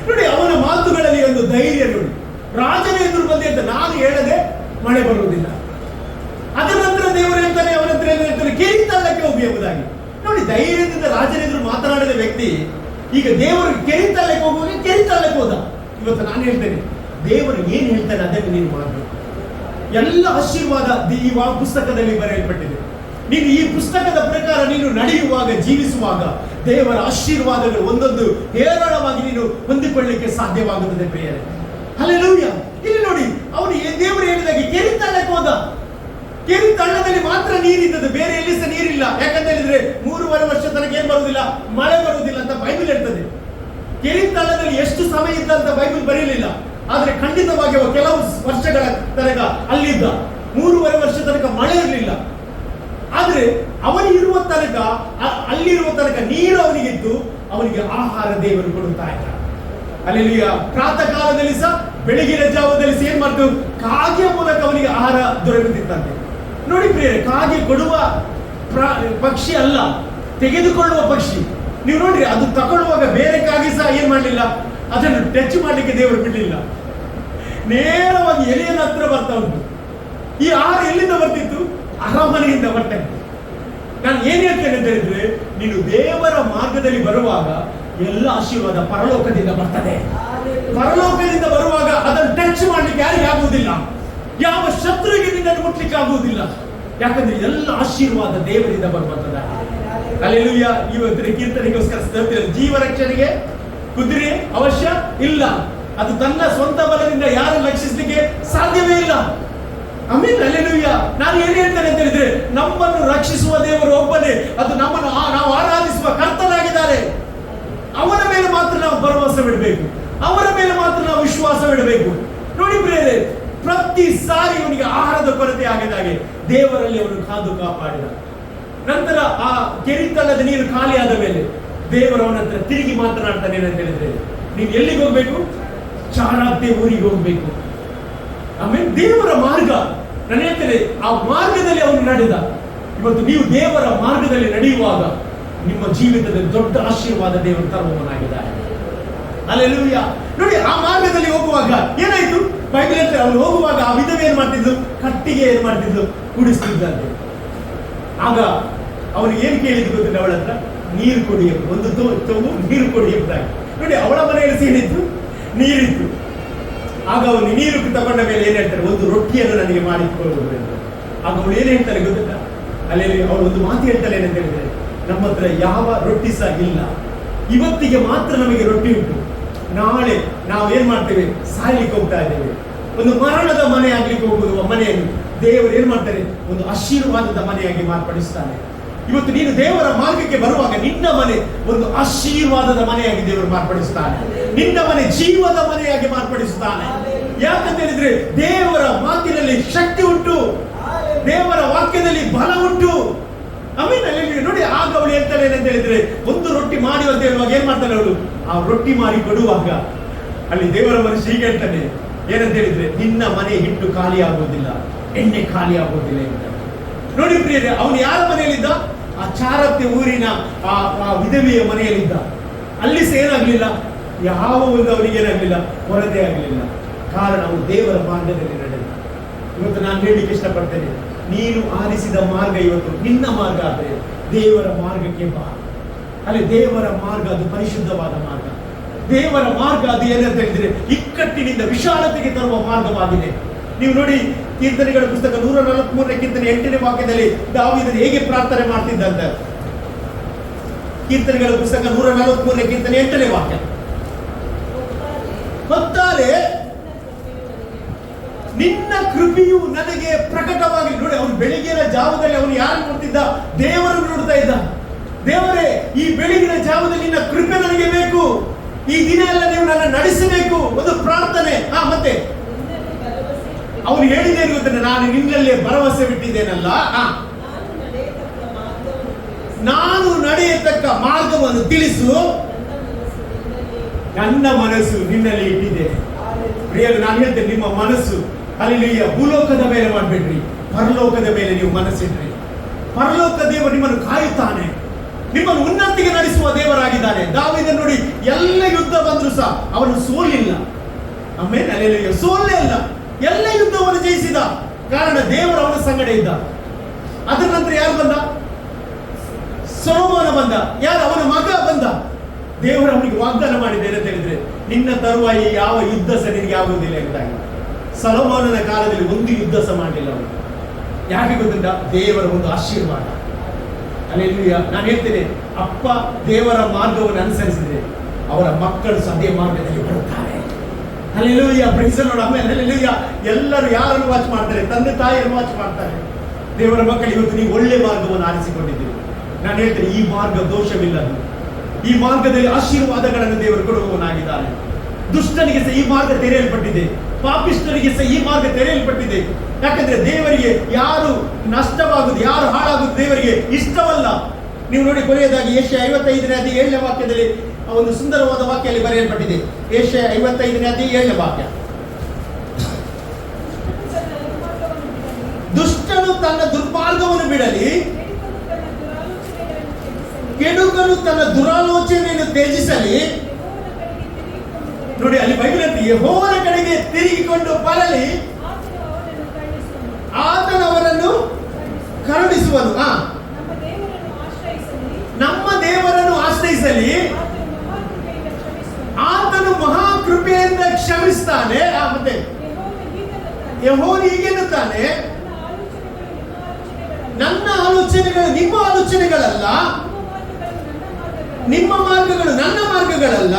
ನೋಡಿ, ಅವನ ಮಾತುಗಳಲ್ಲಿ ಒಂದು ಧೈರ್ಯ ನೋಡಿ. ರಾಜನ ಎದುರು ಬಂದು ಹೇಳ್ತಾನೆ, ನಾನು ಹೇಳದೆ ಮಳೆ ಬರುವುದಿಲ್ಲ. ಅದರ ನಂತರ ದೇವರು ಹೇಳ್ತಾನೆ, ಅವನ ಹತ್ರ ಏನು ಹೇಳ್ತಾನೆ? ಕೆರಿತ್ ಹಳ್ಳಕ್ಕೆ ಹೋಗಿ ಎಂಬುದಾಗಿ. ನೋಡಿ, ಧೈರ್ಯದಿಂದ ರಾಜನ ಎದುರು ಮಾತನಾಡಿದ ವ್ಯಕ್ತಿ ಈಗ ದೇವರು ಕೆರಿತ್ ಹಳ್ಳಕ್ಕೆ ಹೋಗುವಾಗ ಕೆರಿತ್ ಹಳ್ಳಕ್ಕೆ ಹೋದ. ಇವತ್ತು ನಾನು ಹೇಳ್ತೇನೆ, ದೇವರು ಏನ್ ಹೇಳ್ತಾನೆ ಅದನ್ನು ನೀನು ಮಾಡಬೇಕು. ಎಲ್ಲ ಆಶೀರ್ವಾದ ಈ ಪುಸ್ತಕದಲ್ಲಿ ಬರೆಯಲ್ಪಟ್ಟಿದೆ. ನೀನು ಈ ಪುಸ್ತಕದ ಪ್ರಕಾರ ನೀನು ನಡೆಯುವಾಗ, ಜೀವಿಸುವಾಗ ದೇವರ ಆಶೀರ್ವಾದಗಳು ಒಂದೊಂದು ಹೇರಳವಾಗಿ ನೀನು ಹೊಂದಿಕೊಳ್ಳಲಿಕ್ಕೆ ಸಾಧ್ಯವಾಗುತ್ತದೆ ಪ್ರಿಯರೇ. ಹಲ್ಲೆಲೂಯಾ. ಇಲ್ಲಿ ನೋಡಿ, ಅವನು ದೇವರು ಹೇಳಿದಾಗೆ ಕೆರಿತ್ ಹಳ್ಳಕ್ಕೆ ಹೋದ. ಕೆರಿತ್ ಹಳ್ಳದಲ್ಲಿ ಮಾತ್ರ ನೀರಿದ್ದದ್ದು, ಬೇರೆ ಎಲ್ಲಿ ಸಹ ನೀರಿಲ್ಲ. ಯಾಕಂತ ಹೇಳಿದ್ರೆ 3.5 ವರ್ಷ ತನಕ ಏನ್ ಬರುವುದಿಲ್ಲ, ಮಳೆ ಬರುವುದಿಲ್ಲ ಅಂತ ಬೈಬಲ್ ಹೇಳ್ತದೆ. ಕೆರಿತ್ ಹಳ್ಳದಲ್ಲಿ ಎಷ್ಟು ಸಮಯ ಇದ್ದ ಅಂತ ಬೈಬಲ್ ಬರೀಲಿಲ್ಲ, ಆದ್ರೆ ಖಂಡಿತವಾಗಿ ಕೆಲವು ವರ್ಷಗಳ ತನಕ ಅಲ್ಲಿದ್ದ. 3.5 ವರ್ಷ ತನಕ ಮಳೆ ಇರಲಿಲ್ಲ. ಆದ್ರೆ ಅವನಿರುವ ತನಕ, ಅಲ್ಲಿರುವ ತನಕ ನೀರು ಅವನಿಗಿತ್ತು, ಅವನಿಗೆ ಆಹಾರ ದೇವರು ಕೊಡುತ್ತಾ ಇದ್ದ. ಅಲ್ಲೆಲ್ಲೂಯ್ಯ. ಪ್ರಾತಃ ಕಾಲದಲ್ಲಿ ಸಹ, ಬೆಳಗಿನ ಜಾವದಲ್ಲಿ ಸಹ ಏನ್ ಮಾಡ್ತು, ಕಾಗೆಯ ಮೂಲಕ ಅವನಿಗೆ ಆಹಾರ ದೊರಕುತ್ತಿತ್ತಂತೆ. ನೋಡಿ ಪ್ರಿಯರೇ, ಕಾಗೆ ಕೊಡುವ ಪಕ್ಷಿ ಅಲ್ಲ, ತೆಗೆದುಕೊಳ್ಳುವ ಪಕ್ಷಿ. ನೀವು ನೋಡ್ರಿ, ಅದು ತಗೊಳ್ಳುವಾಗ ಬೇರೆ ಕಾಗೆ ಸಹ ಏನ್ ಮಾಡಲಿಲ್ಲ, ಅದನ್ನು ಟಚ್ ಮಾಡ್ಲಿಕ್ಕೆ ದೇವರು ಬಿಡಲಿಲ್ಲ. ನೇರವಾಗಿ ಎಲೆಯ ಹತ್ರ ಬರ್ತಾ ಉಂಟು. ಈ ಆಹಾರ ಎಲ್ಲಿಂದ ಬರ್ತಿತ್ತು? ಅರಮನೆಯಿಂದ ಬರ್ತದೆ. ನಾನು ಏನ್ ಹೇಳ್ತೇನೆ ಅಂತ ಹೇಳಿದ್ರೆ, ನೀನು ದೇವರ ಮಾರ್ಗದಲ್ಲಿ ಬರುವಾಗ ಎಲ್ಲ ಆಶೀರ್ವಾದ ಪರಲೋಕದಿಂದ ಬರ್ತದೆ. ಪರಲೋಕದಿಂದ ಬರುವಾಗ ಅದನ್ನು ಟಚ್ ಮಾಡ್ಲಿಕ್ಕೆ ಯಾರಿಗೆ ಆಗುವುದಿಲ್ಲ, ಯಾವ ಶತ್ರುವಿಗೆ ನಿನ್ನನ್ನು ಮುಟ್ಲಿಕ್ಕೆ ಆಗುವುದಿಲ್ಲ. ಯಾಕಂದ್ರೆ ಎಲ್ಲ ಆಶೀರ್ವಾದ ದೇವರಿಂದ ಬರುವಂತದ. ಅಲ್ಲೆಲ್ಲೂಯ್ಯ. ಇವತ್ತಿನ ಕೀರ್ತನೆಗೋಸ್ಕರ ಸ್ತೋತ್ರ. ಜೀವ ರಕ್ಷಣೆಗೆ ಕುದುರೆ ಅವಶ್ಯ ಇಲ್ಲ, ಅದು ತನ್ನ ಸ್ವಂತ ಬಲದಿಂದ ಯಾರು ರಕ್ಷಿಸಲಿಕ್ಕೆ ಸಾಧ್ಯವೇ ಇಲ್ಲ. ಆಮೇಲೆ ಅಲ್ಲೆಲ್ಲೂಯ್ಯ. ನಾನು ಏನ್ ಹೇಳ್ತೇನೆ ಅಂತ ಹೇಳಿದ್ರೆ, ನಮ್ಮನ್ನು ರಕ್ಷಿಸುವ ದೇವರು ಒಬ್ಬನೇ, ಅದು ನಮ್ಮನ್ನು ನಾವು ಆರಾಧಿಸುವ ಕರ್ತನಾಗಿದ್ದಾರೆ. ಅವನ ಮೇಲೆ ಮಾತ್ರ ನಾವು ಭರವಸೆ ಬಿಡಬೇಕು, ಅವರ ಮೇಲೆ ಮಾತ್ರ ನಾವು ವಿಶ್ವಾಸವಿಡಬೇಕು. ನೋಡಿ ಪ್ರಿಯರೇ, ಪ್ರತಿ ಸಾರಿ ಅವನಿಗೆ ಆಹಾರದ ಕೊರತೆ ಆಗಿದಾಗೆ ದೇವರಲ್ಲಿ ಅವನು ಕಾದು ಕಾಪಾಡಿದ. ನಂತರ ಆ ಕೆರಿತಲ್ಲದ ನೀರು ಖಾಲಿ ಆದ ಮೇಲೆ ದೇವರು ಅವನ ಹತ್ರ ತಿರುಗಿ ಮಾತನಾಡ್ತಾನೆ ಏನಂತ ಹೇಳಿದ್ರೆ, ನೀವು ಎಲ್ಲಿಗೆ ಹೋಗ್ಬೇಕು? ಚಾರಾತೆ ಊರಿಗೆ ಹೋಗ್ಬೇಕು. ಆಮೇಲೆ ದೇವರ ಮಾರ್ಗ, ನಾನು ಹೇಳ್ತೇನೆ, ಆ ಮಾರ್ಗದಲ್ಲಿ ಅವನು ನಡೆದ. ಇವತ್ತು ನೀವು ದೇವರ ಮಾರ್ಗದಲ್ಲಿ ನಡೆಯುವಾಗ ನಿಮ್ಮ ಜೀವಿತದಲ್ಲಿ ದೊಡ್ಡ ಆಶೀರ್ವಾದ ದೇವರು ತರುವವನಾಗಿದ್ದಾರೆ. ಅಲ್ಲೆಲ್ಲೂಯ್ಯ. ನೋಡಿ, ಆ ಮಾರ್ಗದಲ್ಲಿ ಹೋಗುವಾಗ ಏನಾಯ್ತು? ಬೈಬಲ್ ಹೇಳ್ತಾರೆ, ಅವನು ಹೋಗುವಾಗ ಆ ವಿಧವೆ ಏನ್ ಮಾಡ್ತಿದ್ಲು? ಕಟ್ಟಿಗೆ ಏನ್ ಮಾಡ್ತಿದ್ಲು? ಕುಡಿಸ್ತಿದ್ದಂತೆ. ಆಗ ಅವನು ಏನ್ ಕೇಳಿದ್ದು ಗೊತ್ತಿಲ್ಲ ಅವಳ ಹತ್ರ? ನೀರು ಕೊಡಿ, ಒಂದು ತೊಗು ನೀರು ಕೊಡಿ ಎಂಬುದಾಗಿ. ನೋಡಿ, ಅವಳ ಮನೆಯಲ್ಲಿ ಸೇರಿತ್ತು, ನೀರಿತ್ತು. ಆಗ ಅವನು ನೀರು ತಗೊಂಡ ಮೇಲೆ ಏನ್ ಹೇಳ್ತಾರೆ? ಒಂದು ರೊಟ್ಟಿಯನ್ನು ನನಗೆ ಮಾಡಿಕೊಳ್ಳುವುದು ಅಂತ. ಆಗ ಅವಳು ಏನ್ ಹೇಳ್ತಾರೆ ಗೊತ್ತಿಲ್ಲ? ಅಲ್ಲಿ ಅವಳು ಒಂದು ಮಾತು ಹೇಳ್ತಾಳೆ ಏನಂತ ಹೇಳಿದ್ರೆ, ನಮ್ಮ ಹತ್ರ ಯಾವ ರೊಟ್ಟಿ ಸಹ ಇಲ್ಲ, ಇವತ್ತಿಗೆ ಮಾತ್ರ ನಮಗೆ ರೊಟ್ಟಿ ಉಂಟು, ನಾಳೆ ನಾವು ಏನ್ ಮಾಡ್ತೇವೆ? ಸಾಯ್ಲಿಕ್ಕೆ ಹೋಗ್ತಾ ಇದ್ದೇವೆ. ಒಂದು ಮರಣದ ಮನೆ ಆಗ್ಲಿಕ್ಕೆ ಹೋಗುವ ಮನೆಯನ್ನು ದೇವರು ಏನ್ ಮಾಡ್ತಾರೆ? ಒಂದು ಆಶೀರ್ವಾದದ ಮನೆಯಾಗಿ ಮಾರ್ಪಡಿಸ್ತಾನೆ. ಇವತ್ತು ನೀನು ದೇವರ ಮಾರ್ಗಕ್ಕೆ ಬರುವಾಗ ನಿನ್ನ ಮನೆ ಒಂದು ಆಶೀರ್ವಾದದ ಮನೆಯಾಗಿ ದೇವರು ಮಾರ್ಪಡಿಸ್ತಾನೆ. ನಿನ್ನ ಮನೆ ಜೀವದ ಮನೆಯಾಗಿ ಮಾರ್ಪಡಿಸುತ್ತಾನೆ. ಯಾಕಂತ ಹೇಳಿದ್ರೆ ದೇವರ ಮಾತಿನಲ್ಲಿ ಶಕ್ತಿ ಉಂಟು, ದೇವರ ವಾಕ್ಯದಲ್ಲಿ ಬಲ ಉಂಟು. ಆಮೇಲೆ ನೋಡಿ, ಆಗ ಅವಳು ಹೇಳ್ತಾಳೆ ಏನಂತ ಹೇಳಿದ್ರೆ, ಒಂದು ರೊಟ್ಟಿ ಮಾಡಿ ಅಂತ ಹೇಳುವಾಗ ಏನ್ ಮಾಡ್ತಾಳೆ ಅವಳು? ಆ ರೊಟ್ಟಿ ಮಾಡಿ ಕೊಡುವಾಗ ಅಲ್ಲಿ ದೇವರ ಮನುಷ್ಯ ಹೀಗೆ ಹೇಳ್ತಾನೆ ಏನಂತ ಹೇಳಿದ್ರೆ, ನಿನ್ನ ಮನೆ ಹಿಟ್ಟು ಖಾಲಿ ಆಗುವುದಿಲ್ಲ, ಎಣ್ಣೆ ಖಾಲಿ ಆಗುವುದಿಲ್ಲ ಅಂತ. ನೋಡಿ ಪ್ರಿಯರೇ, ಅವನು ಯಾರ ಮನೆಯಲ್ಲಿದ್ದ? ಆ ಚಾರತೆ ಊರಿನ ಆ ವಿಧವೆಯ ಮನೆಯಲ್ಲಿದ್ದ. ಅಲ್ಲಿ ಸಹ ಏನಾಗ್ಲಿಲ್ಲ, ಯಾವ ಒಂದು ಅವನಿಗೆ ಏನಾಗ್ಲಿಲ್ಲ, ಕೊರತೆ ಆಗಲಿಲ್ಲ. ಕಾರಣ ಅವನು ದೇವರ ಮಾರ್ಗದಲ್ಲಿ ನಡೆದ. ಇವತ್ತು ನಾನು ಹೇಳಲಿಕ್ಕೆ ಇಷ್ಟಪಡ್ತೇನೆ, ನೀನು ಆರಿಸಿದ ಮಾರ್ಗ ಇವತ್ತು ನಿನ್ನ ಮಾರ್ಗ ಆದ್ರೆ ದೇವರ ಮಾರ್ಗಕ್ಕೆ ಬಾ. ಅಲ್ಲಿ ದೇವರ ಮಾರ್ಗ ಅದು ಪರಿಶುದ್ಧವಾದ ಮಾರ್ಗ. ದೇವರ ಮಾರ್ಗ ಅದು ಏನಂತ ಹೇಳಿದ್ರೆ ಇಕ್ಕಟ್ಟಿನಿಂದ ವಿಶಾಲತೆಗೆ ತರುವ ಮಾರ್ಗವಾಗಿದೆ. ನೀವು ನೋಡಿ, ಕೀರ್ತನೆಗಳ ಪುಸ್ತಕ 143ನೇ ಕೀರ್ತನೆ 8ನೇ ವಾಕ್ಯದಲ್ಲಿ ದಾವೀದನು ಹೇಗೆ ಪ್ರಾರ್ಥನೆ ಮಾಡ್ತಿದ್ದಂತ. ಕೀರ್ತನೆಗಳ ಪುಸ್ತಕ 143ನೇ ಕೀರ್ತನೆ 8ನೇ ವಾಕ್ಯ. ಹೊತ್ತಾರೆ ನಿನ್ನ ಕೃಪೆಯು ನನಗೆ ಪ್ರಕಟವಾಗಿ. ನೋಡಿ, ಅವನು ಬೆಳಿಗ್ಗಿನ ಜಾವದಲ್ಲಿ ಅವನು ಯಾರು ನೋಡ್ತಿದ್ದ? ದೇವರನ್ನು ನೋಡ್ತಾ ಇದ್ದ. ದೇವರೇ, ಈ ಬೆಳಗಿನ ಜಾವದಲ್ಲಿ ನಿನ್ನ ಕೃಪೆ ನನಗೆ ಬೇಕು, ಈ ದಿನ ಎಲ್ಲ ನೀವು ನನ್ನ ನಡೆಸಬೇಕು. ಒಂದು ಪ್ರಾರ್ಥನೆ. ಮತ್ತೆ ಅವನು ಹೇಳಿದ್ದೇನು ಗೊತ್ತೇನೆ? ನಾನು ನಿನ್ನಲ್ಲೇ ಭರವಸೆ ಬಿಟ್ಟಿದ್ದೇನಲ್ಲ, ನಾನು ನಡೆಯತಕ್ಕ ಮಾರ್ಗವನ್ನು ತಿಳಿಸು, ನನ್ನ ಮನಸ್ಸು ನಿನ್ನಲ್ಲಿ ಇಟ್ಟಿದ್ದೇನೆ. ಪ್ರಿಯರು, ನಾನು ಹೇಳ್ತೇನೆ, ನಿಮ್ಮ ಮನಸ್ಸು ಅಲ್ಲಿ ಭೂಲೋಕದ ಮೇಲೆ ಮಾಡ್ಬೇಡ್ರಿ, ಪರಲೋಕದ ಮೇಲೆ ನೀವು ಮನಸ್ಸಿಡ್ರಿ. ಪರಲೋಕ ದೇವರು ನಿಮ್ಮನ್ನು ಕಾಯುತ್ತಾನೆ, ನಿಮ್ಮನ್ನು ಉನ್ನತಿಗೆ ನಡೆಸುವ ದೇವರಾಗಿದ್ದಾನೆ. ದಾವೀದನು ನೋಡಿ, ಎಲ್ಲ ಯುದ್ಧ ಬಂದ್ರು ಸಹ ಅವನು ಸೋಲಿಲ್ಲ. ಆಮೇಲೆ ಅಲ್ಲೆಲ್ಲ ಸೋಲೇ ಇಲ್ಲ, ಎಲ್ಲ ಯುದ್ಧವನ್ನು ಜಯಿಸಿದ. ಕಾರಣ ದೇವರು ಅವನ ಸಂಗಡ ಇದ್ದ. ಅದರ ನಂತರ ಯಾರು ಬಂದ? ಸೊಲೊಮೋನ ಬಂದ. ಯಾರು? ಅವನ ಮಗ ಬಂದ. ದೇವರು ಅವನಿಗೆ ವಾಗ್ದಾನ ಮಾಡಿದ್ದೇನೆ ಅಂತ ಹೇಳಿದ್ರೆ, ನಿನ್ನ ತರುವಾಯ ಯಾವ ಯುದ್ಧ ಸಹ ನಿನಗೆ ಆಗುವುದಿಲ್ಲ ಎಂದಾಗಿ. ಸೊಲೊಮೋನನ ಕಾಲದಲ್ಲಿ ಒಂದು ಯುದ್ಧ ಸಹ ಮಾಡಲಿಲ್ಲ ಅವನು. ಯಾಕೆ ಗೊತ್ತಿಲ್ಲ? ದೇವರ ಒಂದು ಆಶೀರ್ವಾದ. ಅಲ್ಲೆಲ್ಲೂಯ್ಯ. ನಾನು ಹೇಳ್ತೇನೆ, ಅಪ್ಪ ದೇವರ ಮಾರ್ಗವನ್ನು ಅನುಸರಿಸಿದ್ರೆ ಅವರ ಮಕ್ಕಳು ಸಹ ಅದೇ ಮಾರ್ಗದಲ್ಲಿ ಬರುತ್ತಾರೆ. ಅಲ್ಲೆಲ್ಲೂಯ್ಯ. Praise the Lord. ಆಮೇಲೆ ಅಲ್ಲೆಲ್ಲೂಯ್ಯ. ಎಲ್ಲರೂ ಯಾರನ್ನು ವಾಚ್ ಮಾಡ್ತಾರೆ? ತಂದೆ ತಾಯಿಯನ್ನು ವಾಚ್ ಮಾಡ್ತಾರೆ. ದೇವರ ಮಕ್ಕಳು, ಇವತ್ತು ನೀವು ಒಳ್ಳೆ ಮಾರ್ಗವನ್ನು ಆರಿಸಿಕೊಂಡಿದ್ದೀರಿ. ನಾನು ಹೇಳ್ತೇನೆ, ಈ ಮಾರ್ಗ ದೋಷವಿಲ್ಲ. ಈ ಮಾರ್ಗದಲ್ಲಿ ಆಶೀರ್ವಾದಗಳನ್ನು ದೇವರು ಕೊಡುವವನಾಗಿದ್ದಾನೆ. ದುಷ್ಟನಿಗೆ ಸಹ ಈ ಮಾರ್ಗ ತೆರೆಯಲ್ಪಟ್ಟಿದೆ, ಪಾಪಿಷ್ಠನಿಗೆ ಸಹ ಈ ಮಾರ್ಗ ತೆರೆಯಲ್ಪಟ್ಟಿದೆ. ಯಾಕಂದ್ರೆ ದೇವರಿಗೆ ಯಾರು ನಷ್ಟವಾಗುದು, ಯಾರು ಹಾಳಾಗುದು ದೇವರಿಗೆ ಇಷ್ಟವಲ್ಲ. ನೀವು ನೋಡಿ, ಕೊನೆಯದಾಗಿ ಯೆಶಾಯ 55ನೇ ಅಧ್ಯಾಯ 7ನೇ ವಾಕ್ಯದಲ್ಲಿ ಒಂದು ಸುಂದರವಾದ ವಾಕ್ಯ ಅಲ್ಲಿ ಬರೆಯಲ್ಪಟ್ಟಿದೆ. ಯೆಶಾಯ 55ನೇ ಅಧ್ಯಾಯ 7ನೇ ವಾಕ್ಯ. ದುಷ್ಟನು ತನ್ನ ದುರ್ಮಾರ್ಗವನ್ನು ಬಿಡಲಿ, ಕೆಡುಕನು ತನ್ನ ದುರಾಲೋಚನೆಯನ್ನು ತ್ಯಜಿಸಲಿ. ನೋಡಿ, ಅಲ್ಲಿ ಬೈಬಲ್ ಅಂತ ಯೆಹೋವನ ಕಡೆಗೆ ತಿರುಗಿಕೊಂಡು ಬರಲಿ, ಆತನ ಅವರನ್ನು ಕರುಣಿಸುವನು. ನಮ್ಮ ದೇವರನ್ನು ಆಶ್ರಯಿಸಲಿ, ಆತನು ಮಹಾಕೃಪೆಯಿಂದ ಕ್ಷಮಿಸ್ತಾನೆ. ಮತ್ತೆ ಯೆಹೋವನು ಹೀಗೆನ್ನುತ್ತಾನೆ, ನನ್ನ ಆಲೋಚನೆಗಳು ನಿಮ್ಮ ಆಲೋಚನೆಗಳಲ್ಲ, ನಿಮ್ಮ ಮಾರ್ಗಗಳು ನನ್ನ ಮಾರ್ಗಗಳಲ್ಲ.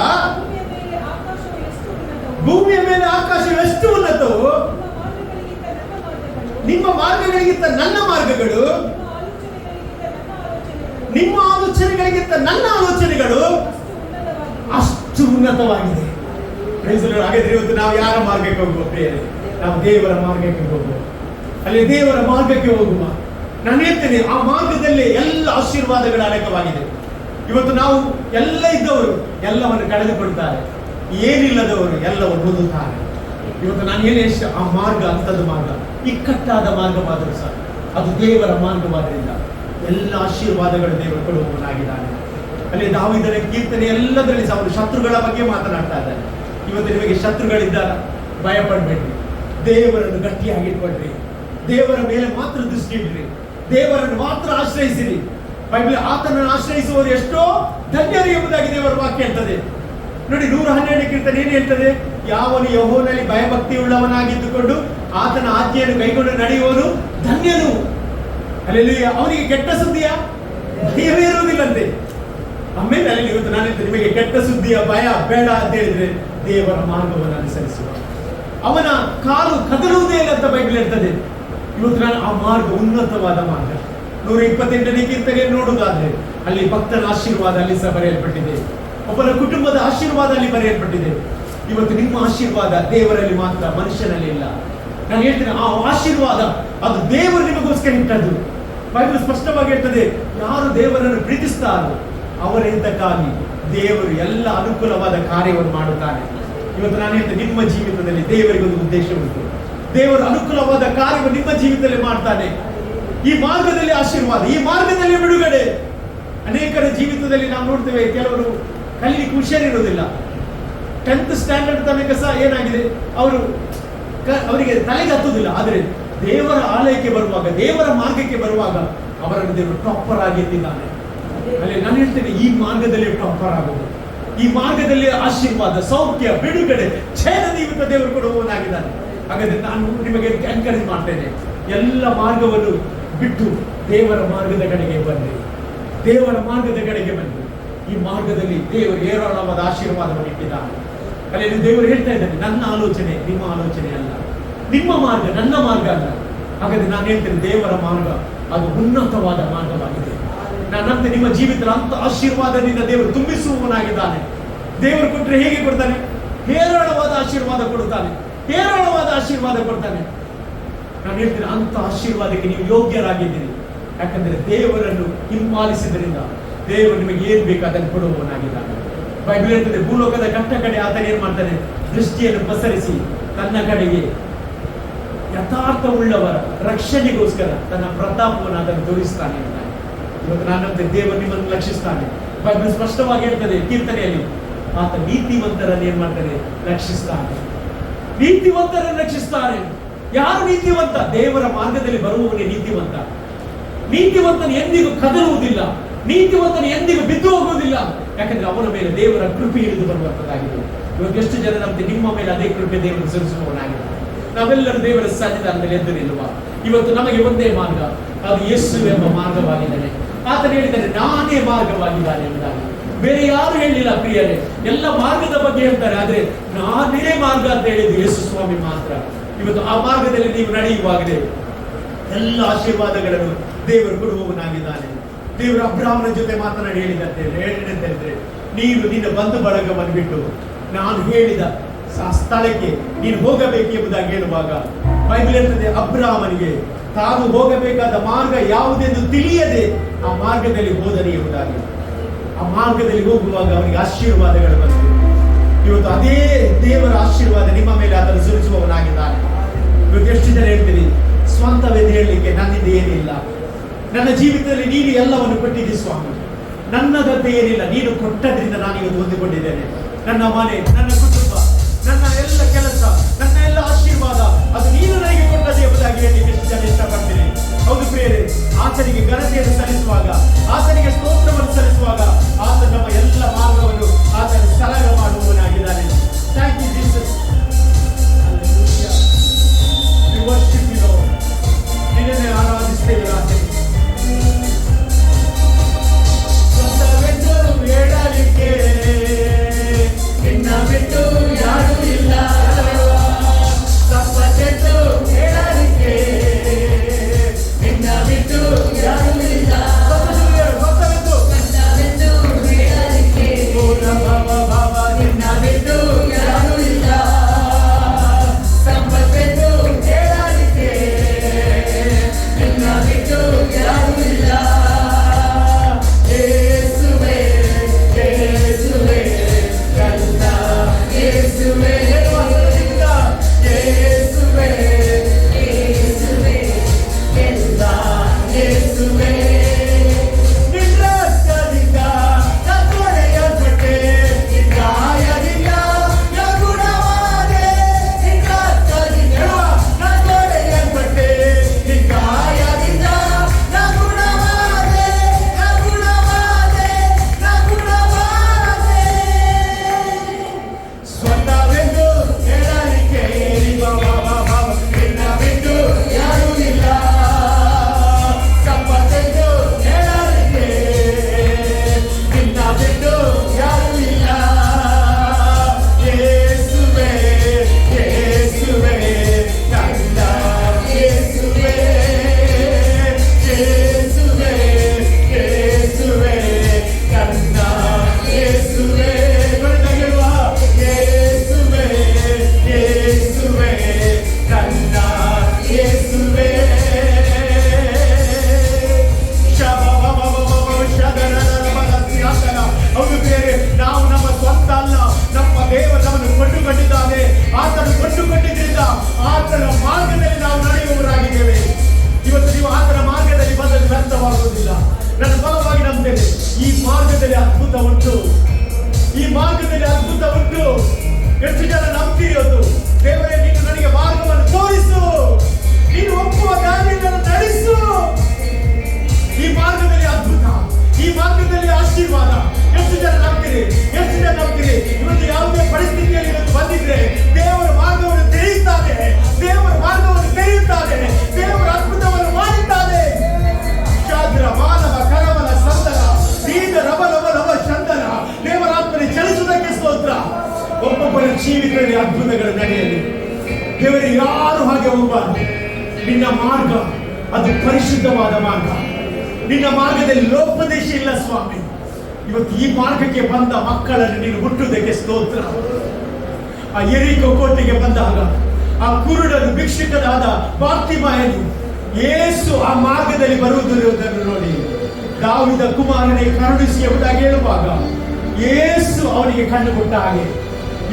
ಭೂಮಿಯ ಮೇಲೆ ಆಕಾಶವು ಎಷ್ಟು ಉನ್ನತವೋ ನಿಮ್ಮ ಮಾರ್ಗಗಳಿಗಿಂತ ನನ್ನ ಮಾರ್ಗಗಳು, ನಿಮ್ಮ ಆಲೋಚನೆಗಳಿಗಿಂತ ನನ್ನ ಆಲೋಚನೆಗಳು ಅಷ್ಟು ಉನ್ನತವಾಗಿದೆ. ಹಾಗಾದ್ರೆ ಇವತ್ತು ನಾವು ಯಾರ ಮಾರ್ಗಕ್ಕೆ ಹೋಗುವ ಪ್ರಿಯರೇ? ನಾವು ದೇವರ ಮಾರ್ಗಕ್ಕೆ ಹೋಗುವ. ಅಲ್ಲಿ ದೇವರ ಮಾರ್ಗಕ್ಕೆ ಹೋಗುವ. ನಾನು ಹೇಳ್ತೇನೆ, ಆ ಮಾರ್ಗದಲ್ಲಿ ಎಲ್ಲ ಆಶೀರ್ವಾದಗಳ ಅಡಕವಾಗಿದೆ. ಇವತ್ತು ನಾವು ಎಲ್ಲ ಇದ್ದವರು ಎಲ್ಲವನ್ನು ಕಳೆದುಕೊಳ್ತಾರೆ, ಏನಿಲ್ಲದವರು ಎಲ್ಲವನ್ನು ಹೊಂದುತ್ತಾರೆ. ಇವತ್ತು ನಾನು ಹೇಳಿ ಎಷ್ಟು ಆ ಮಾರ್ಗ ಅಂತದ್ದು ಮಾರ್ಗ, ಇಕ್ಕಟ್ಟಾದ ಮಾರ್ಗವಾದರೂ ಸಹ ಅದು ದೇವರ ಮಾರ್ಗವಾದ್ರಿಂದ ಎಲ್ಲ ಆಶೀರ್ವಾದಗಳು ದೇವರು ಕೊಡುವವನಾಗಿದ್ದಾನೆ. ಅಲ್ಲಿ ದಾವೀದನ ಕೀರ್ತನೆ ಎಲ್ಲದರಲ್ಲಿ ಸಹ ಅವನು ಶತ್ರುಗಳ ಬಗ್ಗೆ ಮಾತನಾಡ್ತಾ ಇದ್ದಾನೆ. ಇವತ್ತು ನಿಮಗೆ ಶತ್ರುಗಳಿದ್ದಾರ, ಭಯ ಪಡಬೇಡ್ರಿ, ದೇವರನ್ನು ಗಟ್ಟಿಯಾಗಿಟ್ಕೊಳ್ರಿ, ದೇವರ ಮೇಲೆ ಮಾತ್ರ ದೃಷ್ಟಿ ಇಡ್ರಿ, ದೇವರನ್ನು ಮಾತ್ರ ಆಶ್ರಯಿಸಿರಿ. ಬೈಬಲ್ ಆತನನ್ನು ಆಶ್ರಯಿಸುವವರು ಎಷ್ಟೋ ಧನ್ಯರು ಎಂಬುದಾಗಿ ದೇವರ ವಾಕ್ಯ ಹೇಳ್ತದೆ. ನೋಡಿ, 112 ಕೀರ್ತನೆ ಏನು ಹೇಳ್ತದೆ? ಯಾವನು ಯೆಹೋವನಲ್ಲಿ ಭಯಭಕ್ತಿ ಉಳ್ಳವನಾಗಿದ್ದುಕೊಂಡು ಆತನ ಆಜ್ಞೆಯನ್ನು ಕೈಗೊಂಡು ನಡೆಯುವನು ಧನ್ಯನು. ಹಲ್ಲೆಲೂಯಾ. ಅವನಿಗೆ ಕೆಟ್ಟ ಸುದ್ದಿಯ ಭಯವೇ ಇರುವುದಿಲ್ಲಂತೆ. ಆಮೇಲೆ ಅಲ್ಲಿ ಇವತ್ತು ನಾನು ನಿಮಗೆ ಕೆಟ್ಟ ಸುದ್ದಿಯ ಭಯ ಬೇಡ ಅಂತ ಹೇಳಿದ್ರೆ ದೇವರ ಮಾರ್ಗವನ್ನು ಅನುಸರಿಸುವ, ಅವನ ಕಾಲು ಕದಲುವುದೇ ಇಲ್ಲ ಅಂತ ಬೈಬಲ್ ಹೇಳ್ತದೆ. ಇವತ್ತು ನಾನು ಆ ಮಾರ್ಗ ಉನ್ನತವಾದ ಮಾರ್ಗ. 128ನೇ ಕೀರ್ತನೆಯನ್ನು ನೋಡುವುದಾದ್ರೆ ಅಲ್ಲಿ ಭಕ್ತನ ಆಶೀರ್ವಾದ ಅಲ್ಲಿ ಸಹ ಬರೆಯಲ್ಪಟ್ಟಿದೆ, ಒಬ್ಬನ ಕುಟುಂಬದ ಆಶೀರ್ವಾದ ಅಲ್ಲಿ ಬರೆಯಲ್ಪಟ್ಟಿದೆ. ಇವತ್ತು ನಿಮ್ಮ ಆಶೀರ್ವಾದ ದೇವರಲ್ಲಿ ಮಾತ್ರ, ಮನುಷ್ಯನಲ್ಲಿ ಇಲ್ಲ. ನಾನು ಹೇಳ್ತೇನೆ, ಆ ಆಶೀರ್ವಾದ ಅದು ದೇವರು ನಿಮಗೋಸ್ಕರ ಇಟ್ಟದ್ದು. ಬೈಬಲ್ ಸ್ಪಷ್ಟವಾಗಿ ಹೇಳ್ತದೆ, ಯಾರು ದೇವರನ್ನು ಪ್ರೀತಿಸ್ತಾರೋ ಅವರಿಂದಕ್ಕಾಗಿ ದೇವರು ಎಲ್ಲ ಅನುಕೂಲವಾದ ಕಾರ್ಯವನ್ನು ಮಾಡುತ್ತಾನೆ. ಇವತ್ತು ನಾನು ಹೇಳ್ತೇನೆ, ನಿಮ್ಮ ಜೀವಿತದಲ್ಲಿ ದೇವರಿಗೊಂದು ಉದ್ದೇಶ ಉಂಟು. ದೇವರು ಅನುಕೂಲವಾದ ಕಾರ್ಯವನ್ನು ನಿಮ್ಮ ಜೀವಿತದಲ್ಲಿ ಮಾಡ್ತಾನೆ. ಈ ಮಾರ್ಗದಲ್ಲಿ ಆಶೀರ್ವಾದ, ಈ ಮಾರ್ಗದಲ್ಲಿ ಬಿಡುಗಡೆ. ಅನೇಕರ ಜೀವಿತದಲ್ಲಿ ನಾವು ನೋಡ್ತೇವೆ, ಕೆಲವರು ಕಲಿಲಿಕ್ಕೆ ಹುಷಾರಿರುವುದಿಲ್ಲ. 10th ಸ್ಟ್ಯಾಂಡರ್ಡ್ ತನಕ ಸಹ ಏನಾಗಿದೆ, ಅವರಿಗೆ ತಲೆಗೆ ಹತ್ತುವುದಿಲ್ಲ. ಆದರೆ ದೇವರ ಆಲಯಕ್ಕೆ ಬರುವಾಗ, ದೇವರ ಮಾರ್ಗಕ್ಕೆ ಬರುವಾಗ ಅವರನ್ನು ದೇವರು ಟಾಪರ್ ಆಗಿದ್ದಾನೆ. ಅಲ್ಲಿ ನಾನು ಹೇಳ್ತೇನೆ, ಈ ಮಾರ್ಗದಲ್ಲಿ ಟಾಪರ್ ಆಗುವುದು, ಈ ಮಾರ್ಗದಲ್ಲಿ ಆಶೀರ್ವಾದ, ಸೌಖ್ಯ, ಬಿಡುಗಡೆ, ಛೇದ ಜೀವಿತ ದೇವರು ಕೊಡುವವನಾಗಿದ್ದಾನೆ. ಹಾಗಾದ್ರೆ ನಾನು ನಿಮಗೆ ಎನ್ಕರೇಜ್ ಮಾಡ್ತೇನೆ, ಎಲ್ಲ ಮಾರ್ಗವನ್ನು ಬಿಟ್ಟು ದೇವರ ಮಾರ್ಗದ ಕಡೆಗೆ ಬನ್ನಿ, ದೇವರ ಮಾರ್ಗದ ಕಡೆಗೆ ಬನ್ನಿ. ಈ ಮಾರ್ಗದಲ್ಲಿ ದೇವರು ಏರಾಳವಾದ ಆಶೀರ್ವಾದವನ್ನು ಇಟ್ಟಿದ್ದಾನೆ. ಅಲ್ಲಿ ದೇವರು ಹೇಳ್ತಾ ಇದ್ದಾನೆ, ನನ್ನ ಆಲೋಚನೆ ನಿಮ್ಮ ಆಲೋಚನೆ ಅಲ್ಲ, ನಿಮ್ಮ ಮಾರ್ಗ ನನ್ನ ಮಾರ್ಗ ಅಲ್ಲ. ಹಾಗಾದ್ರೆ ನಾನು ಹೇಳ್ತೇನೆ, ದೇವರ ಮಾರ್ಗ ಅದು ಉನ್ನತವಾದ ಮಾರ್ಗವಾಗಿದೆ. ನನ್ನಂತೆ ನಿಮ್ಮ ಜೀವಿತ ಅಂತ ಆಶೀರ್ವಾದದಿಂದ ದೇವರು ತುಂಬಿಸುವವನಾಗಿದ್ದಾನೆ. ದೇವರು ಕೊಟ್ಟರೆ ಹೇಗೆ ಕೊಡ್ತಾನೆ? ಹೇರಳವಾದ ಆಶೀರ್ವಾದ ಕೊಡುತ್ತಾನೆ, ಹೇರಳವಾದ ಆಶೀರ್ವಾದ ಕೊಡ್ತಾನೆ. ನಾನು ಹೇಳ್ತೇನೆ, ಅಂತ ಆಶೀರ್ವಾದಕ್ಕೆ ನೀವು ಯೋಗ್ಯರಾಗಿದ್ದೀರಿ. ಯಾಕಂದ್ರೆ ದೇವರನ್ನು ಹಿಂಬಾಲಿಸಿದ್ರಿಂದ ದೇವರು ನಿಮಗೆ ಏನ್ ಬೇಕು ಅದನ್ನು ಕೊಡುವವನಾಗಿದ್ದಾನೆ. ಬೈಬಲ್ ಹೇಳ್ತದೆ, ಭೂಲೋಕದ ಕಟ್ಟ ಕಡೆ ಆತನ ಏನ್ ಮಾಡ್ತಾನೆ? ದೃಷ್ಟಿಯನ್ನು ಪಸರಿಸಿ ತನ್ನ ಕಡೆಗೆ ಯಥಾರ್ಥವುಳ್ಳವರ ರಕ್ಷಣೆಗೋಸ್ಕರ ತನ್ನ ಪ್ರತಾಪವನ್ನು ಅದನ್ನು ತೋರಿಸ್ತಾನೆ ಅಂತ. ಇವತ್ತು ನಾನಂತೆ ದೇವರು ನಿಮ್ಮನ್ನು ರಕ್ಷಿಸ್ತಾನೆ. ಬೈಬಲ್ ಸ್ಪಷ್ಟವಾಗಿ ಹೇಳ್ತದೆ ಕೀರ್ತನೆಯಲ್ಲಿ, ಆತ ನೀತಿವಂತರನ್ನು ಏನ್ ಮಾಡ್ತಾನೆ? ರಕ್ಷಿಸ್ತಾನೆ. ನೀತಿವಂತರನ್ನು ರಕ್ಷಿಸ್ತಾನೆ. ಯಾರು ನೀತಿವಂತ? ದೇವರ ಮಾರ್ಗದಲ್ಲಿ ಬರುವವನೇ ನೀತಿವಂತ. ನೀತಿವಂತನು ಎಂದಿಗೂ ಕದಲುವುದಿಲ್ಲ, ನೀತಿವಂತನು ಎಂದಿಗೂ ಬಿದ್ದು ಹೋಗುವುದಿಲ್ಲ. ಯಾಕಂದ್ರೆ ಅವನ ಮೇಲೆ ದೇವರ ಕೃಪೆ ಇಳಿದು ಬರುವಂತದ್ದಾಗಿದೆ. ಇವತ್ತು ಎಷ್ಟು ಜನ ನಮ್ಗೆ ನಿಮ್ಮ ಮೇಲೆ ಅದೇ ಕೃಪೆ ದೇವರು ಸುರಿಸುವವನಾಗಿದೆ. ನಾವೆಲ್ಲರೂ ದೇವರ ಸನ್ನಿಧಾನದಲ್ಲಿ ಎದ್ದು ನಿಲ್ಲುವ. ಇವತ್ತು ನಮಗೆ ಒಂದೇ ಮಾರ್ಗ, ಅದು ಯೇಸು ಎಂಬ ಮಾರ್ಗವಾಗಿದ್ದಾನೆ. ಆತನು ಹೇಳಿದ್ದಾನೆ, ನಾನೇ ಮಾರ್ಗವಾಗಿದ್ದಾನೆ ಎಂಬುದಾಗಿ. ಬೇರೆ ಯಾರು ಹೇಳಿಲ್ಲ ಪ್ರಿಯರೇ. ಎಲ್ಲ ಮಾರ್ಗದ ಬಗ್ಗೆ ಹೇಳ್ತಾರೆ, ಆದ್ರೆ ನಾನೇ ಮಾರ್ಗ ಅಂತ ಹೇಳಿದ್ದು ಯೇಸು ಸ್ವಾಮಿ ಮಾತ್ರ. ಇವತ್ತು ಆ ಮಾರ್ಗದಲ್ಲಿ ನೀವು ನಡೆಯುವಾಗಲೇ ಎಲ್ಲ ಆಶೀರ್ವಾದಗಳನ್ನು ದೇವರು ಕೊಡುವವನಾಗಿದ್ದಾನೆ. ದೇವರು ಅಬ್ರಾಹ್ಮನ ಜೊತೆ ಮಾತನಾಡಿ ಹೇಳಿದಂತೆ, ಹೇಳಿದ್ರೆ ನೀನು ನಿನ್ನ ಬಂಧು ಬಳಗವನ್ನು ಬಿಟ್ಟು ನಾನು ಹೇಳಿದ ಆ ಸ್ಥಳಕ್ಕೆ ನೀನು ಹೋಗಬೇಕು ಎಂಬುದಾಗಿ ಹೇಳುವಾಗ ಬೈಬಲ್ ಹೇಳ್ತದೆ, ಅಬ್ರಹಾಮನಿಗೆ ತಾನು ಹೋಗಬೇಕಾದ ಮಾರ್ಗ ಯಾವುದೆಂದು ತಿಳಿಯದೆ ಆ ಮಾರ್ಗದಲ್ಲಿ ಹೋದನು ಎಂಬುದಾಗಿ. ಆ ಮಾರ್ಗದಲ್ಲಿ ಹೋಗುವಾಗ ಅವನಿಗೆ ಆಶೀರ್ವಾದಗಳು ಬಂತು. ಇವತ್ತು ಅದೇ ದೇವರ ಆಶೀರ್ವಾದ ನಿಮ್ಮ ಮೇಲೆ ಅದನ್ನು ಸುರಿಸುವವನಾಗಿದ್ದಾನೆ. ಇವತ್ತು ಎಷ್ಟು ಜನ ಹೇಳ್ತೀರಿ, ಸ್ವಂತವೆಂದು ಹೇಳಲಿಕ್ಕೆ ನನ್ನಿಂದ ಏನಿಲ್ಲ, ನನ್ನ ಜೀವಿತದಲ್ಲಿ ನೀನು ಎಲ್ಲವನ್ನು ಕೊಟ್ಟಿದ್ದಿ ಸ್ವಾಮಿ, ನನ್ನದಂತೆ ಏನಿಲ್ಲ, ನೀನು ಕೊಟ್ಟದ್ರಿಂದ ನಾನು ಇವತ್ತು ಹೊಂದಿಕೊಂಡಿದ್ದೇನೆ. ನನ್ನ ಮನೆ, ನನ್ನ ಕುಟುಂಬ, ನನ್ನ ಎಲ್ಲ ಕೆಲಸ, ನನ್ನ ಎಲ್ಲ ಆಶೀರ್ವಾದ ಅದು ನೀನು ನನಗೆ ಕೊಟ್ಟದ್ದು ಎಂಬುದಾಗಿ ಹೇಳಲಿಕ್ಕೆ ಎಷ್ಟು ಜನ ಇಷ್ಟಪಡ್ತೀನಿ. ಹೌದು ಪ್ರಿಯರೇ, ಆತನಿಗೆ ಘನತೆಯನ್ನು ಸಲ್ಲಿಸುವಾಗ, ಆತನಿಗೆ ಸ್ತೋತ್ರವನ್ನು ಸಲ್ಲಿಸುವಾಗ ಆತ ನಮ್ಮ ಎಲ್ಲ ಮಾರ್ಗವನ್ನು ಆತನ ಸಲಗ ಮಾಡುವವನಾಗಿದ್ದಾನೆ. Thank you Jesus. ನಿನ್ನನ್ನೇ ಆರಾಧಿಸ್ತೇವೆ ಆತನಿಗೆ. ಹೇಳಲಿಕ್ಕೆ ನಿನ್ನ ಬಿಟ್ಟು ಯಾರು ಇಲ್ಲ, ತಪ್ಪೆಂದು ಹೇಳಲಿಕ್ಕೆ ನಿನ್ನ ಬಿಟ್ಟು ಯಾರು ಇಲ್ಲ, ತಪ್ಪೆಂದು ಹೇಳಲಿಕ್ಕೆ ನಿನ್ನ ಬಿಟ್ಟು ಯಾರು ಇಲ್ಲ, ತಪ್ಪೆಂದು ಹೇಳಲಿಕ್ಕೆ ನಿನ್ನ ಬಿಟ್ಟು ಯಾರು ಇಲ್ಲ. ಯೇಸುವೇ ಯೇಸುವೇ ಕಂದ ಯೇಸುವೇ ಯೇಸುವೇ ಯೇಸುವೇ ಕಂದ ಯೇಸುವೇ ನಿನ್ನ ರಕ್ತದಿಂದ ನನ್ನೊಡೆಯಲ್ಪಟ್ಟೆ, ನಿನ್ನ ಗಾಯದಿಂದ ನಾ ಗುಣವಾದೆ, ನಿನ್ನ ರಕ್ತದಿಂದ ನನ್ನೊಡೆಯಲ್ಪಟ್ಟೆ, ನಿನ್ನ ಗಾಯದಿಂದ ನಾ ಗುಣವಾದೆ, ನಾ ಗುಣವಾದೆ, ನಾ ಗುಣವಾದೆ. ಸ್ವತಃವೆಂದು ಹೇಳಲಿಕ್ಕೆ ನಿನ್ನ ಬಿಟ್ಟು ಯಾರೂ ಇಲ್ಲ, ಸಂಪತ್ತೆಂದು ಹೇಳಲಿಕ್ಕೆ ನಿನ್ನ ಬಿಟ್ಟು ಯಾರೂ ಇಲ್ಲ. ಯೇಸುವೇ ಯೇಸುವೇ ಕಂದ ಯೇಸುವೇ ಯೇಸುವೇ ಯೇಸುವೇ ಕಂದ ಯೇಸುವೇ ಕೊನೆಗೆಳುವ ಯೇಸುವೇ ಯೇಸುವೇ ಕಂದ ಯೇಸುವೇ. ಹೌದು ಬೇರೆ, ನಾವು ನಮ್ಮ ಸ್ವಂತ ಅಲ್ಲ, ನಮ್ಮ ದೇವರು ನಮ್ಮನ್ನು ಕೊಂಡುಕೊಂಡಿದ್ದಾನೆ. ಆತನು ಕೊಂಡುಕೊಂಡಿದ್ದರಿಂದ ಆತನ ಮಾರ್ಗದಲ್ಲಿ ನಾವು ನಡೆಯುವವರಾಗಿದ್ದೇವೆ. ಇವತ್ತು ನೀವು ಆತನ ಮಾರ್ಗದಲ್ಲಿ ಬಂದಲ್ಲಿ ವ್ಯರ್ಥವಾಗುವುದಿಲ್ಲ. ನನ್ನ ಬಲವಾಗಿ ನಂಬ್ತೇನೆ, ಈ ಮಾರ್ಗದಲ್ಲಿ ಅದ್ಭುತ ಉಂಟು, ಈ ಮಾರ್ಗದಲ್ಲಿ ಅದ್ಭುತ ಉಂಟು. ಎಷ್ಟು ಜನ ನಂಬ್ತೀರಿ? ಅದು ದೇವರೇ ನೀನು ನನಗೆ ಮಾರ್ಗವನ್ನು ತೋರಿಸು, ನೀನು ಒಪ್ಪುವ ದಾರಿಯನ್ನು ನಡೆಸು. ಈ ಮಾರ್ಗದಲ್ಲಿ ಅದ್ಭುತ, ಈ ಮಾರ್ಗದಲ್ಲಿ ಆಶೀರ್ವಾದ. ಎಷ್ಟು ಜನ ನಂಬ್ತೀರಿ? ಎಷ್ಟು ಜನ ನಂಬ್ತೀರಿ? ಇವತ್ತು ಯಾವುದೇ ಪರಿಸ್ಥಿತಿಯಲ್ಲಿ ಇವತ್ತು ಬಂದಿದ್ರೆ ದೇವರ ಮಾರ್ಗವನ್ನು ತೆರೆಯುತ್ತಾನೆ, ದೇವರ ಮಾರ್ಗವನ್ನು ತೆರೆಯುತ್ತಾನೆ, ದೇವರ ಅದ್ಭುತವನ್ನು ಮಾಡಿದ್ದಾನೆ. ಚಾದ್ರ ಮಾನವ ಕರವಲ ಸಂದನ ಬೀದ ರವ ರವ ರವ ಚಂದನ ದೇವರ ಆತ್ಮನೆ ಚಲಿಸುವುದಕ್ಕೆ ಸ್ತೋತ್ರ. ಒಬ್ಬೊಬ್ಬರ ಜೀವಿತದಲ್ಲಿ ಅದ್ಭುತಗಳು ನಡೆಯಲಿ. ದೇವರೇ, ಯಾರು ಹಾಗೆ ಹೋಗಬಾರ್ದು. ನಿನ್ನ ಮಾರ್ಗ ಅದು ಪರಿಶುದ್ಧವಾದ ಮಾರ್ಗ. ನಿನ್ನ ಮಾರ್ಗದಲ್ಲಿ ಲೋಪದೇಶ ಇಲ್ಲ ಸ್ವಾಮಿ. ಇವತ್ತು ಈ ಮಾರ್ಗಕ್ಕೆ ಬಂದ ಮಕ್ಕಳನ್ನು ನೀನು ಹುಟ್ಟುವುದಕ್ಕೆ ಸ್ತೋತ್ರ. ಆ ಯೆರಿಕೋ ಕೋಟೆಗೆ ಬಂದಾಗ ಆ ಕುರುಡನು ಭಿಕ್ಷುಕನಾದ ಬಾರ್ತಿಮಾಯನು ಯೇಸು ಆ ಮಾರ್ಗದಲ್ಲಿ ಬರುವುದನ್ನು ನೋಡಿ ದಾವಿದ ಕುಮಾರನೇ ಕರುಣಿಸಿ ಎಂಬುದಾಗಿ ಹೇಳುವಾಗ ಯೇಸು ಅವನಿಗೆ ಕಂಡುಕೊಟ್ಟ ಹಾಗೆ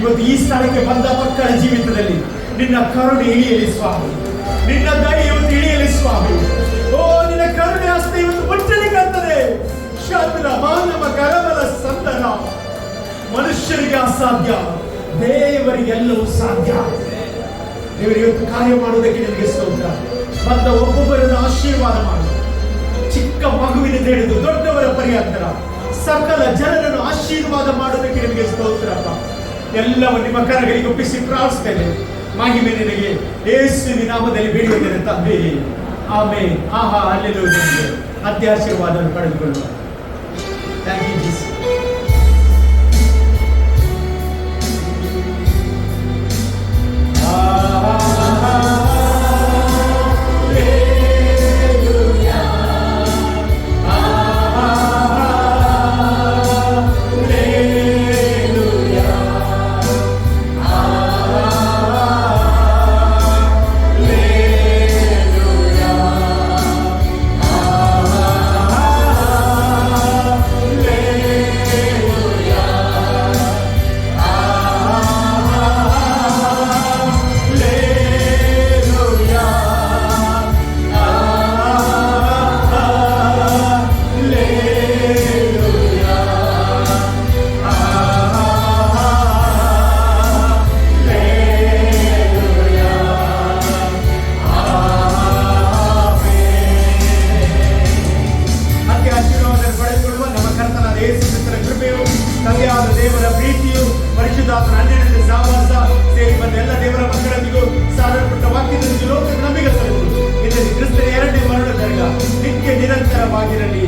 ಇವತ್ತು ಈ ಸ್ಥಳಕ್ಕೆ ಬಂದ ಮಕ್ಕಳ ಜೀವಿತದಲ್ಲಿ ನಿನ್ನ ಕರುಣೆ ಇಳಿಯಲಿ ಸ್ವಾಮಿ, ನಿನ್ನ ದಯೆ ಇವತ್ತು ಇಳಿಯಲಿ ಸ್ವಾಮಿ. ಓ, ನಿನ್ನ ಕರುಣೆ ಹಸ್ತ ಇವತ್ತು ಮುಟ್ಟಲಿಕ್ಕಂತದೆ. ಶಾಂತರ ಮಾನವ ಕರಬಲ ಸಂದನ. ಮನುಷ್ಯರಿಗೆ ಅಸಾಧ್ಯ, ದೇವರಿಗೆಲ್ಲವೂ ಸಾಧ್ಯ. ದೇವರು ಇವತ್ತು ಕಾರ್ಯ ಮಾಡುವುದಕ್ಕೆ ನಿನಗೆ ಸ್ತೋತ್ರ. ಬಂದ ಒಬ್ಬೊಬ್ಬರನ್ನು ಆಶೀರ್ವಾದ ಮಾಡು. ಚಿಕ್ಕ ಮಗುವಿನಿಂದ ಹಿಡಿದು ದೊಡ್ಡವರ ಪರ್ಯಂತರ ಸಕಲ ಜನರನ್ನು ಆಶೀರ್ವಾದ ಮಾಡುವುದಕ್ಕೆ ನಿಮಗೆ ಸ್ತೋತ್ರ. ಎಲ್ಲವನ್ನು ನಿಮ್ಮ ಕರಗಳಿಗೆ ಒಪ್ಪಿಸಿ ಪ್ರಾರ್ಥಿಸ್ತೇನೆ. ಮಹಿಮೆ ನಿನಗೆ ಯೇಸುವಿನ ನಾಮದಲ್ಲಿ ಬೇಡುತ್ತೇನೆ ತಂದೆ, ಆಮೆನ್. ಆಹಾ, ಹಲ್ಲೆಲೂಯಾ. ಅತ್ಯಾಶೀರ್ವಾದವನ್ನು ಪಡೆದುಕೊಳ್ಳುವ. Thank you Jesus. ಪ್ರಾರ್ಥನಾ 12ನೇ ಸಹವಾಸ ಸೇರಿ ಬಂದ ಎಲ್ಲ ದೇವರ ಮಕ್ಕಳೊಂದಿಗೂ ಸಾರಲ್ಪಟ್ಟ ವಾಕ್ಯದೊಂದಿಗೆ ಲೋಕದ ನಂಬಿಕೆ ಸಲ್ಲಿಸುವುದು ಇದರಲ್ಲಿ ಕ್ರಿಸ್ತನ 2ನೇ ಮರಣ ತರಗ ನಿತ್ಯ ನಿರಂತರವಾಗಿರಲಿ.